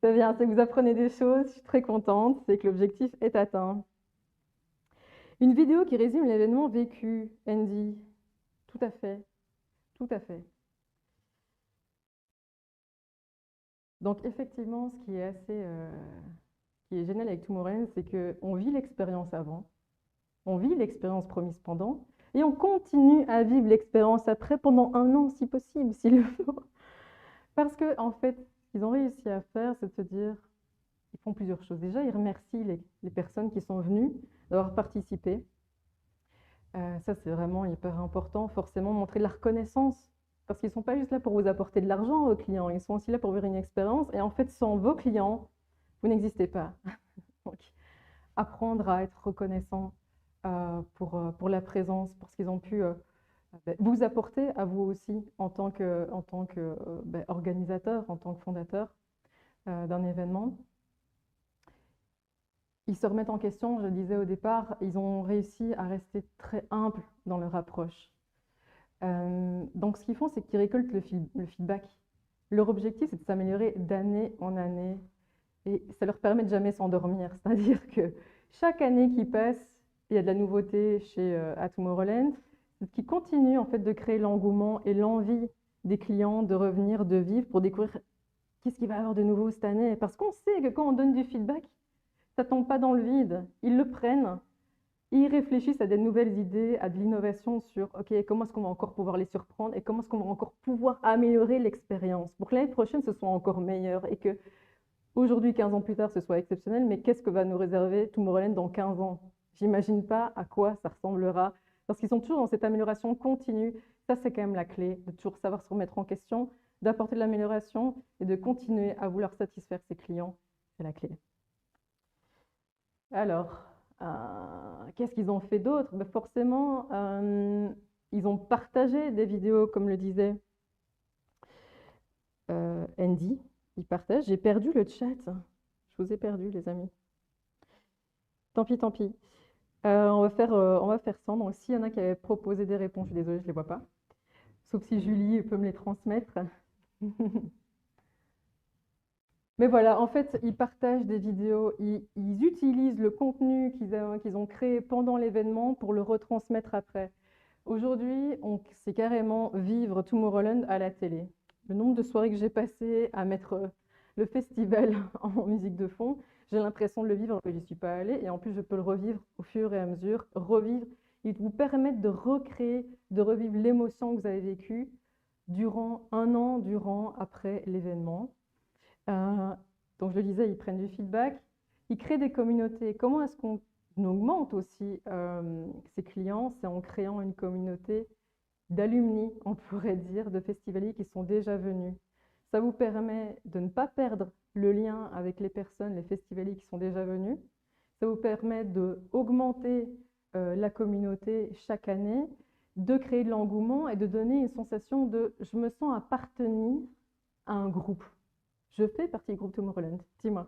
C'est bien, c'est que vous apprenez des choses. Je suis très contente. C'est que l'objectif est atteint. Une vidéo qui résume l'événement vécu, Andy. Tout à fait. Tout à fait. Donc effectivement, ce qui est qui est génial avec Tomorrowland, c'est qu'on vit l'expérience avant, on vit l'expérience promise pendant, et on continue à vivre l'expérience après pendant un an, si possible, s'il le faut. Parce que en fait, ce qu'ils ont réussi à faire, c'est de se dire, ils font plusieurs choses. Déjà, ils remercient les personnes qui sont venues d'avoir participé. Ça, c'est vraiment hyper important, forcément, montrer de la reconnaissance. Parce qu'ils ne sont pas juste là pour vous apporter de l'argent aux clients, ils sont aussi là pour vivre une expérience. Et en fait, sans vos clients, vous n'existez pas. Donc, apprendre à être reconnaissant pour la présence, pour ce qu'ils ont pu vous apporter à vous aussi en tant qu'organisateur, en tant que fondateur d'un événement. Ils se remettent en question, je le disais au départ, ils ont réussi à rester très humbles dans leur approche. Donc, ce qu'ils font, c'est qu'ils récoltent le feedback. Leur objectif, c'est de s'améliorer d'année en année. Et ça leur permet de jamais s'endormir. C'est-à-dire que chaque année qui passe, il y a de la nouveauté à Tomorrowland, qui continue en fait de créer l'engouement et l'envie des clients de revenir, de vivre pour découvrir qu'est-ce qu'il va y avoir de nouveau cette année. Parce qu'on sait que quand on donne du feedback, ça ne tombe pas dans le vide. Ils le prennent. Ils réfléchissent à des nouvelles idées, à de l'innovation sur OK, comment est-ce qu'on va encore pouvoir les surprendre et comment est-ce qu'on va encore pouvoir améliorer l'expérience pour que l'année prochaine, ce soit encore meilleur et que aujourd'hui, 15 ans plus tard, ce soit exceptionnel. Mais qu'est-ce que va nous réserver Tomorrowland dans 15 ans? J'imagine pas à quoi ça ressemblera parce qu'ils sont toujours dans cette amélioration continue. Ça, c'est quand même la clé, de toujours savoir se remettre en question, d'apporter de l'amélioration et de continuer à vouloir satisfaire ses clients. C'est la clé. Alors, qu'est-ce qu'ils ont fait d'autre? Ben forcément, ils ont partagé des vidéos, comme le disait Andy. Ils partagent. J'ai perdu le chat. Je vous ai perdu, les amis. Tant pis, tant pis. On va faire ça. Donc, s'il y en a qui avaient proposé des réponses, je suis désolée, je ne les vois pas. Sauf si Julie peut me les transmettre. Mais voilà, en fait, ils partagent des vidéos, ils utilisent le contenu qu'ils ont créé pendant l'événement pour le retransmettre après. Aujourd'hui, c'est carrément vivre Tomorrowland à la télé. Le nombre de soirées que j'ai passées à mettre le festival en musique de fond, j'ai l'impression de le vivre alors que j'y suis pas allée. Et en plus, je peux le revivre au fur et à mesure, revivre. Ils vous permettent de recréer, de revivre l'émotion que vous avez vécue durant un an, après l'événement. Donc je le disais, ils prennent du feedback, ils créent des communautés. Comment est-ce qu'on augmente aussi ses clients? C'est en créant une communauté d'alumni, on pourrait dire, de festivaliers qui sont déjà venus. Ça vous permet de ne pas perdre le lien avec les personnes, les festivaliers qui sont déjà venus. Ça vous permet d'augmenter la communauté chaque année, de créer de l'engouement et de donner une sensation de « je me sens appartenir à un groupe ». Je fais partie du groupe Tomorrowland. Dis-moi.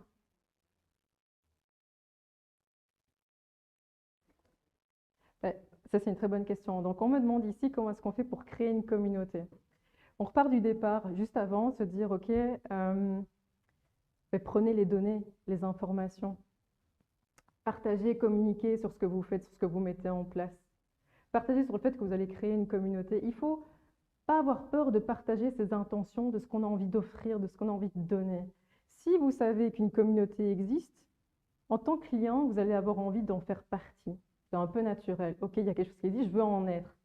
Ça, c'est une très bonne question. Donc, on me demande ici comment est-ce qu'on fait pour créer une communauté. On repart du départ, juste avant, se dire, OK, prenez les données, les informations. Partagez, communiquez sur ce que vous faites, sur ce que vous mettez en place. Partagez sur le fait que vous allez créer une communauté. Il ne faut pas avoir peur de partager ses intentions, de ce qu'on a envie d'offrir, de ce qu'on a envie de donner. Si vous savez qu'une communauté existe, en tant que client, vous allez avoir envie d'en faire partie. c'est un peu naturel. OK, il y a quelque chose qui est dit, je veux en être.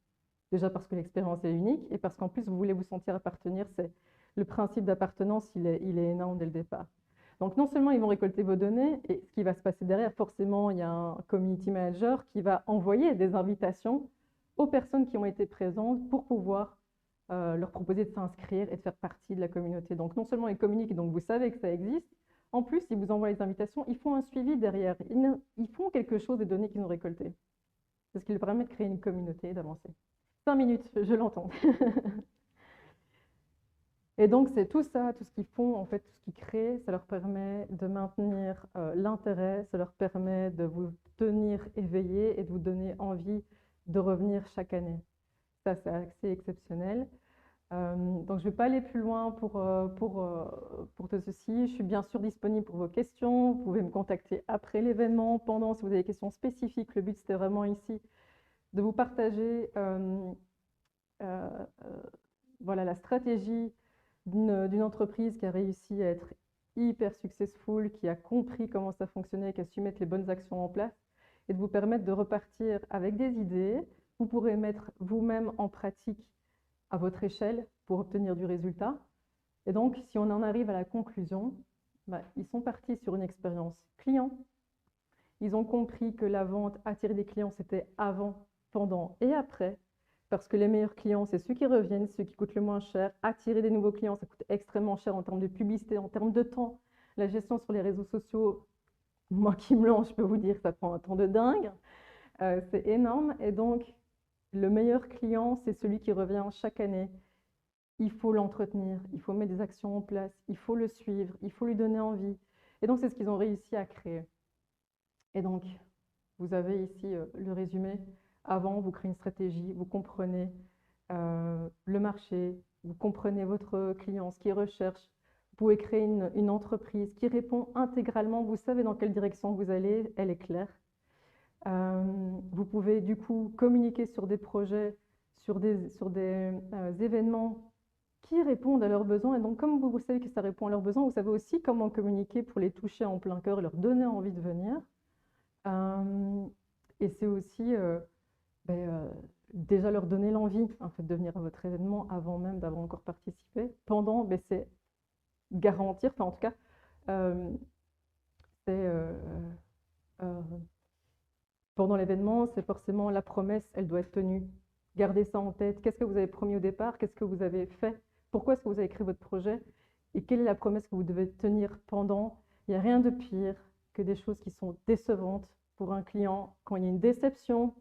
Déjà parce que l'expérience est unique et parce qu'en plus, vous voulez vous sentir appartenir. C'est le principe d'appartenance, il est énorme dès le départ. Donc, non seulement ils vont récolter vos données, et ce qui va se passer derrière, forcément, il y a un community manager qui va envoyer des invitations aux personnes qui ont été présentes pour pouvoir leur proposer de s'inscrire et de faire partie de la communauté. Donc, non seulement ils communiquent, donc vous savez que ça existe, en plus, ils vous envoient les invitations, ils font un suivi derrière. Ils font quelque chose des données qu'ils ont récoltées. C'est ce qui leur permet de créer une communauté et d'avancer. 5 minutes, je l'entends. Et donc, c'est tout ça, tout ce qu'ils font, en fait, tout ce qu'ils créent, ça leur permet de maintenir l'intérêt, ça leur permet de vous tenir éveillé et de vous donner envie de revenir chaque année. Ça, c'est assez exceptionnel. Donc, je ne vais pas aller plus loin pour tout ceci. Je suis bien sûr disponible pour vos questions. Vous pouvez me contacter après l'événement, pendant, si vous avez des questions spécifiques. Le but, c'était vraiment ici de vous partager voilà, la stratégie d'une entreprise qui a réussi à être hyper successful, qui a compris comment ça fonctionnait, qui a su mettre les bonnes actions en place, et de vous permettre de repartir avec des idées. Vous pourrez mettre vous-même en pratique à votre échelle pour obtenir du résultat. Et donc, si on en arrive à la conclusion, ils sont partis sur une expérience client. Ils ont compris que la vente, attirer des clients, c'était avant, pendant et après. Parce que les meilleurs clients, c'est ceux qui reviennent, ceux qui coûtent le moins cher. Attirer des nouveaux clients, ça coûte extrêmement cher en termes de publicité, en termes de temps. La gestion sur les réseaux sociaux, moi qui me lance, je peux vous dire que ça prend un temps de dingue. C'est énorme. Et donc, le meilleur client, c'est celui qui revient chaque année. Il faut l'entretenir, il faut mettre des actions en place, il faut le suivre, il faut lui donner envie. Et donc, c'est ce qu'ils ont réussi à créer. Et donc, vous avez ici le résumé. Avant, vous créez une stratégie, vous comprenez le marché, vous comprenez votre client, ce qu'il recherche. Vous pouvez créer une entreprise qui répond intégralement. Vous savez dans quelle direction vous allez, elle est claire. Vous pouvez du coup communiquer sur des projets, sur des événements qui répondent à leurs besoins. Et donc, comme vous savez que ça répond à leurs besoins, vous savez aussi comment communiquer pour les toucher en plein cœur et leur donner envie de venir. Et c'est aussi déjà leur donner l'envie en fait, de venir à votre événement avant même d'avoir encore participé. Pendant, c'est garantir, enfin en tout cas, pendant l'événement, c'est forcément la promesse, elle doit être tenue. Gardez ça en tête. Qu'est-ce que vous avez promis au départ? Qu'est-ce que vous avez fait? Pourquoi est-ce que vous avez créé votre projet? Et quelle est la promesse que vous devez tenir pendant? Il n'y a rien de pire que des choses qui sont décevantes pour un client. Quand il y a une déception,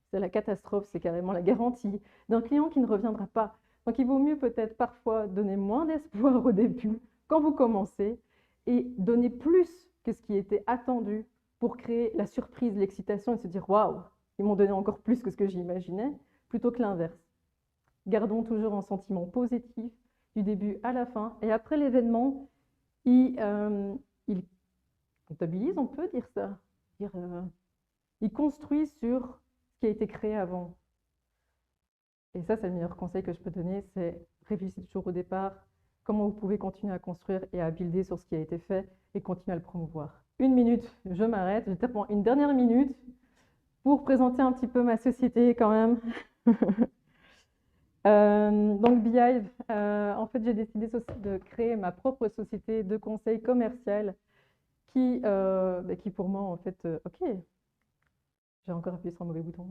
c'est la catastrophe, c'est carrément la garantie d'un client qui ne reviendra pas. Donc il vaut mieux peut-être parfois donner moins d'espoir au début quand vous commencez et donner plus que ce qui était attendu pour créer la surprise, l'excitation et se dire « Waouh, ils m'ont donné encore plus que ce que j'imaginais », plutôt que l'inverse. Gardons toujours un sentiment positif du début à la fin. Et après l'événement, ils comptabilisent, on peut dire ça. Ils construisent sur ce qui a été créé avant. Et ça, c'est le meilleur conseil que je peux donner, c'est réfléchissez toujours au départ, comment vous pouvez continuer à construire et à builder sur ce qui a été fait et continuer à le promouvoir. 1 minute, je m'arrête. Je prends une dernière minute pour présenter un petit peu ma société quand même. Donc Beehive, en fait, j'ai décidé de créer ma propre société de conseil commercial qui pour moi, en fait, ok, j'ai encore appuyé sur le mauvais bouton.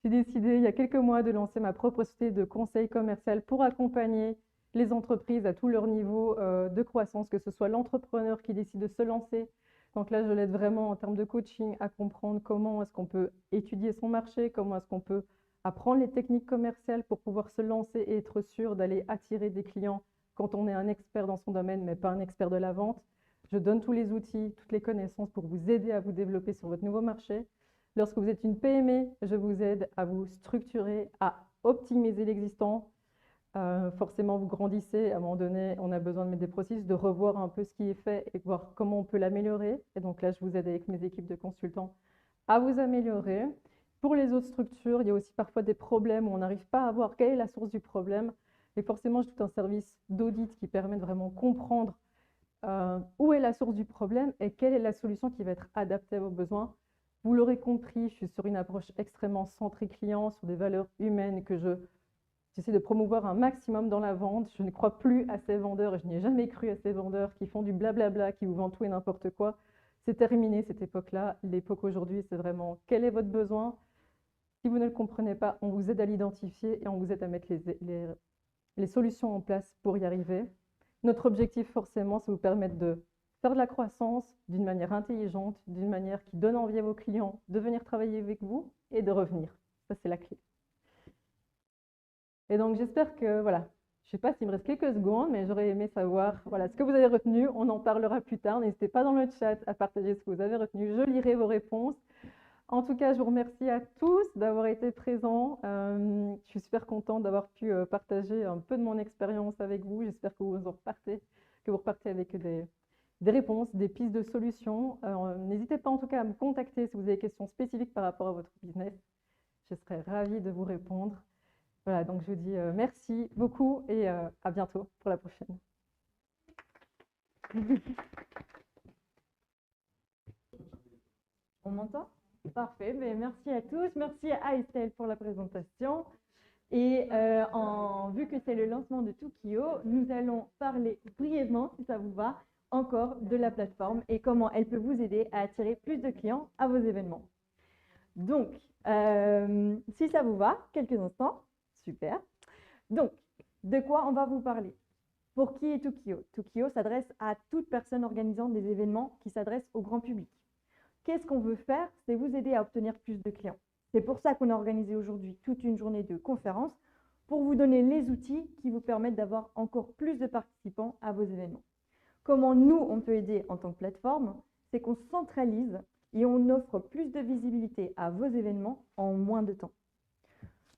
J'ai décidé il y a quelques mois de lancer ma propre société de conseil commercial pour accompagner les entreprises à tout leur niveau de croissance, que ce soit l'entrepreneur qui décide de se lancer. Donc là, je l'aide vraiment en termes de coaching à comprendre comment est-ce qu'on peut étudier son marché, comment est-ce qu'on peut apprendre les techniques commerciales pour pouvoir se lancer et être sûr d'aller attirer des clients quand on est un expert dans son domaine, mais pas un expert de la vente. Je donne tous les outils, toutes les connaissances pour vous aider à vous développer sur votre nouveau marché. Lorsque vous êtes une PME, je vous aide à vous structurer, à optimiser l'existant. Forcément, vous grandissez, à un moment donné, on a besoin de mettre des processus, de revoir un peu ce qui est fait et voir comment on peut l'améliorer. Et donc là, je vous aide avec mes équipes de consultants à vous améliorer. Pour les autres structures, il y a aussi parfois des problèmes où on n'arrive pas à voir quelle est la source du problème. Et forcément, j'ai tout un service d'audit qui permet de vraiment comprendre où est la source du problème et quelle est la solution qui va être adaptée à vos besoins. Vous l'aurez compris, je suis sur une approche extrêmement centrée client, sur des valeurs humaines que j'essaie de promouvoir un maximum dans la vente. Je ne crois plus à ces vendeurs et je n'y ai jamais cru à ces vendeurs qui font du blablabla, qui vous vendent tout et n'importe quoi. C'est terminé cette époque-là. L'époque aujourd'hui, c'est vraiment quel est votre besoin. Si vous ne le comprenez pas, on vous aide à l'identifier et on vous aide à mettre les solutions en place pour y arriver. Notre objectif, forcément, c'est vous permettre de faire de la croissance d'une manière intelligente, d'une manière qui donne envie à vos clients de venir travailler avec vous et de revenir. Ça, c'est la clé. Et donc, j'espère que, voilà, je ne sais pas s'il me reste quelques secondes, mais j'aurais aimé savoir voilà, ce que vous avez retenu. On en parlera plus tard. N'hésitez pas dans le chat à partager ce que vous avez retenu. Je lirai vos réponses. En tout cas, je vous remercie à tous d'avoir été présents. Je suis super contente d'avoir pu partager un peu de mon expérience avec vous. J'espère que vous repartez avec des réponses, des pistes de solutions. N'hésitez pas en tout cas à me contacter si vous avez des questions spécifiques par rapport à votre business. Je serai ravie de vous répondre. Voilà, donc je vous dis merci beaucoup et à bientôt pour la prochaine. On m'entend? Parfait, mais merci à tous. Merci à Estelle pour la présentation. Et vu que c'est le lancement de Tookio, nous allons parler brièvement, si ça vous va, encore de la plateforme et comment elle peut vous aider à attirer plus de clients à vos événements. Donc, si ça vous va, quelques instants, super. Donc, de quoi on va vous parler? Pour qui est Tookio? Tookio s'adresse à toute personne organisant des événements qui s'adressent au grand public. Qu'est-ce qu'on veut faire? C'est vous aider à obtenir plus de clients. C'est pour ça qu'on a organisé aujourd'hui toute une journée de conférences pour vous donner les outils qui vous permettent d'avoir encore plus de participants à vos événements. Comment nous, on peut aider en tant que plateforme? C'est qu'on centralise et on offre plus de visibilité à vos événements en moins de temps.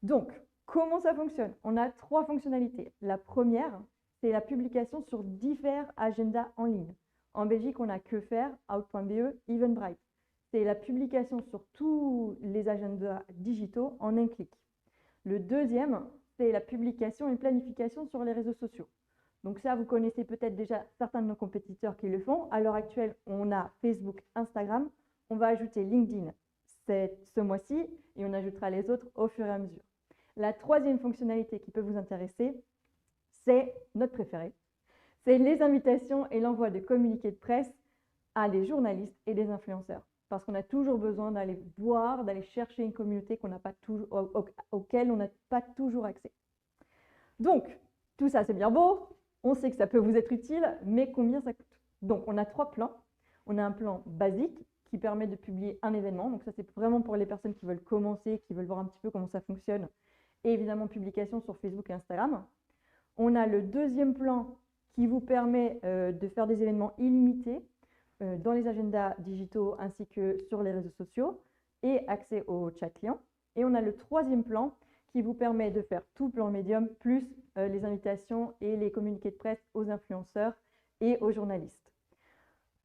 Donc, comment ça fonctionne? On a 3 fonctionnalités. La première, c'est la publication sur divers agendas en ligne. En Belgique, on a Quefaire, Out.be, Eventbrite. C'est la publication sur tous les agendas digitaux en un clic. Le deuxième, c'est la publication et planification sur les réseaux sociaux. Donc ça, vous connaissez peut-être déjà certains de nos compétiteurs qui le font. À l'heure actuelle, on a Facebook, Instagram. On va ajouter LinkedIn ce mois-ci et on ajoutera les autres au fur et à mesure. La troisième fonctionnalité qui peut vous intéresser, c'est notre préféré. C'est les invitations et l'envoi de communiqués de presse à des journalistes et des influenceurs. Parce qu'on a toujours besoin d'aller voir, d'aller chercher une communauté auquel on n'a pas toujours accès. Donc, tout ça, c'est bien beau. On sait que ça peut vous être utile, mais combien ça coûte? Donc, on a 3 plans. On a un plan basique qui permet de publier un événement. Donc, ça, c'est vraiment pour les personnes qui veulent commencer, qui veulent voir un petit peu comment ça fonctionne. Et évidemment, publication sur Facebook et Instagram. On a le deuxième plan qui vous permet de faire des événements illimités dans les agendas digitaux ainsi que sur les réseaux sociaux et accès au chat client. Et on a le troisième plan qui vous permet de faire tout plan médium plus les invitations et les communiqués de presse aux influenceurs et aux journalistes.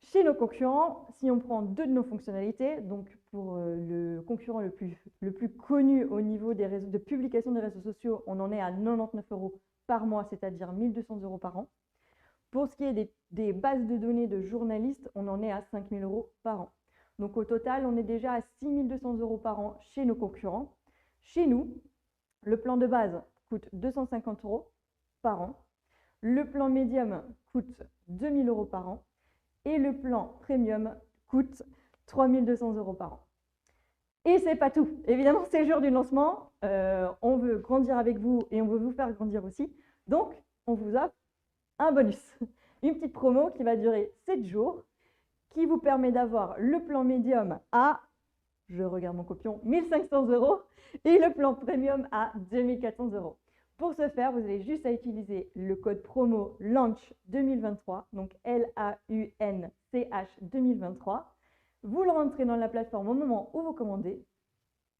Chez nos concurrents, si on prend 2 de nos fonctionnalités, donc pour le concurrent le plus connu au niveau des réseaux, de publication des réseaux sociaux, on en est à 99 € par mois, c'est-à-dire 1 200 € par an. Pour ce qui est des bases de données de journalistes, on en est à 5 000 € par an. Donc au total, on est déjà à 6 200 € par an chez nos concurrents. Chez nous, le plan de base coûte 250 € par an. Le plan médium coûte 2 000 € par an. Et le plan premium coûte 3 200 € par an. Et c'est pas tout. Évidemment, c'est le jour du lancement. On veut grandir avec vous et on veut vous faire grandir aussi. Donc, on vous offre un bonus, une petite promo qui va durer 7 jours, qui vous permet d'avoir le plan médium à, je regarde mon copion, 1 500 € et le plan premium à 2 400 €. Pour ce faire, vous avez juste à utiliser le code promo LAUNCH 2023, donc LAUNCH 2023. Vous le rentrez dans la plateforme au moment où vous commandez.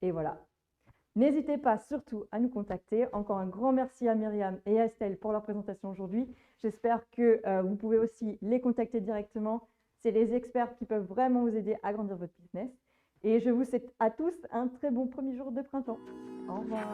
Et voilà. N'hésitez pas surtout à nous contacter. Encore un grand merci à Myriam et à Estelle pour leur présentation aujourd'hui. J'espère que vous pouvez aussi les contacter directement. C'est les experts qui peuvent vraiment vous aider à grandir votre business. Et je vous souhaite à tous un très bon premier jour de printemps. Au revoir.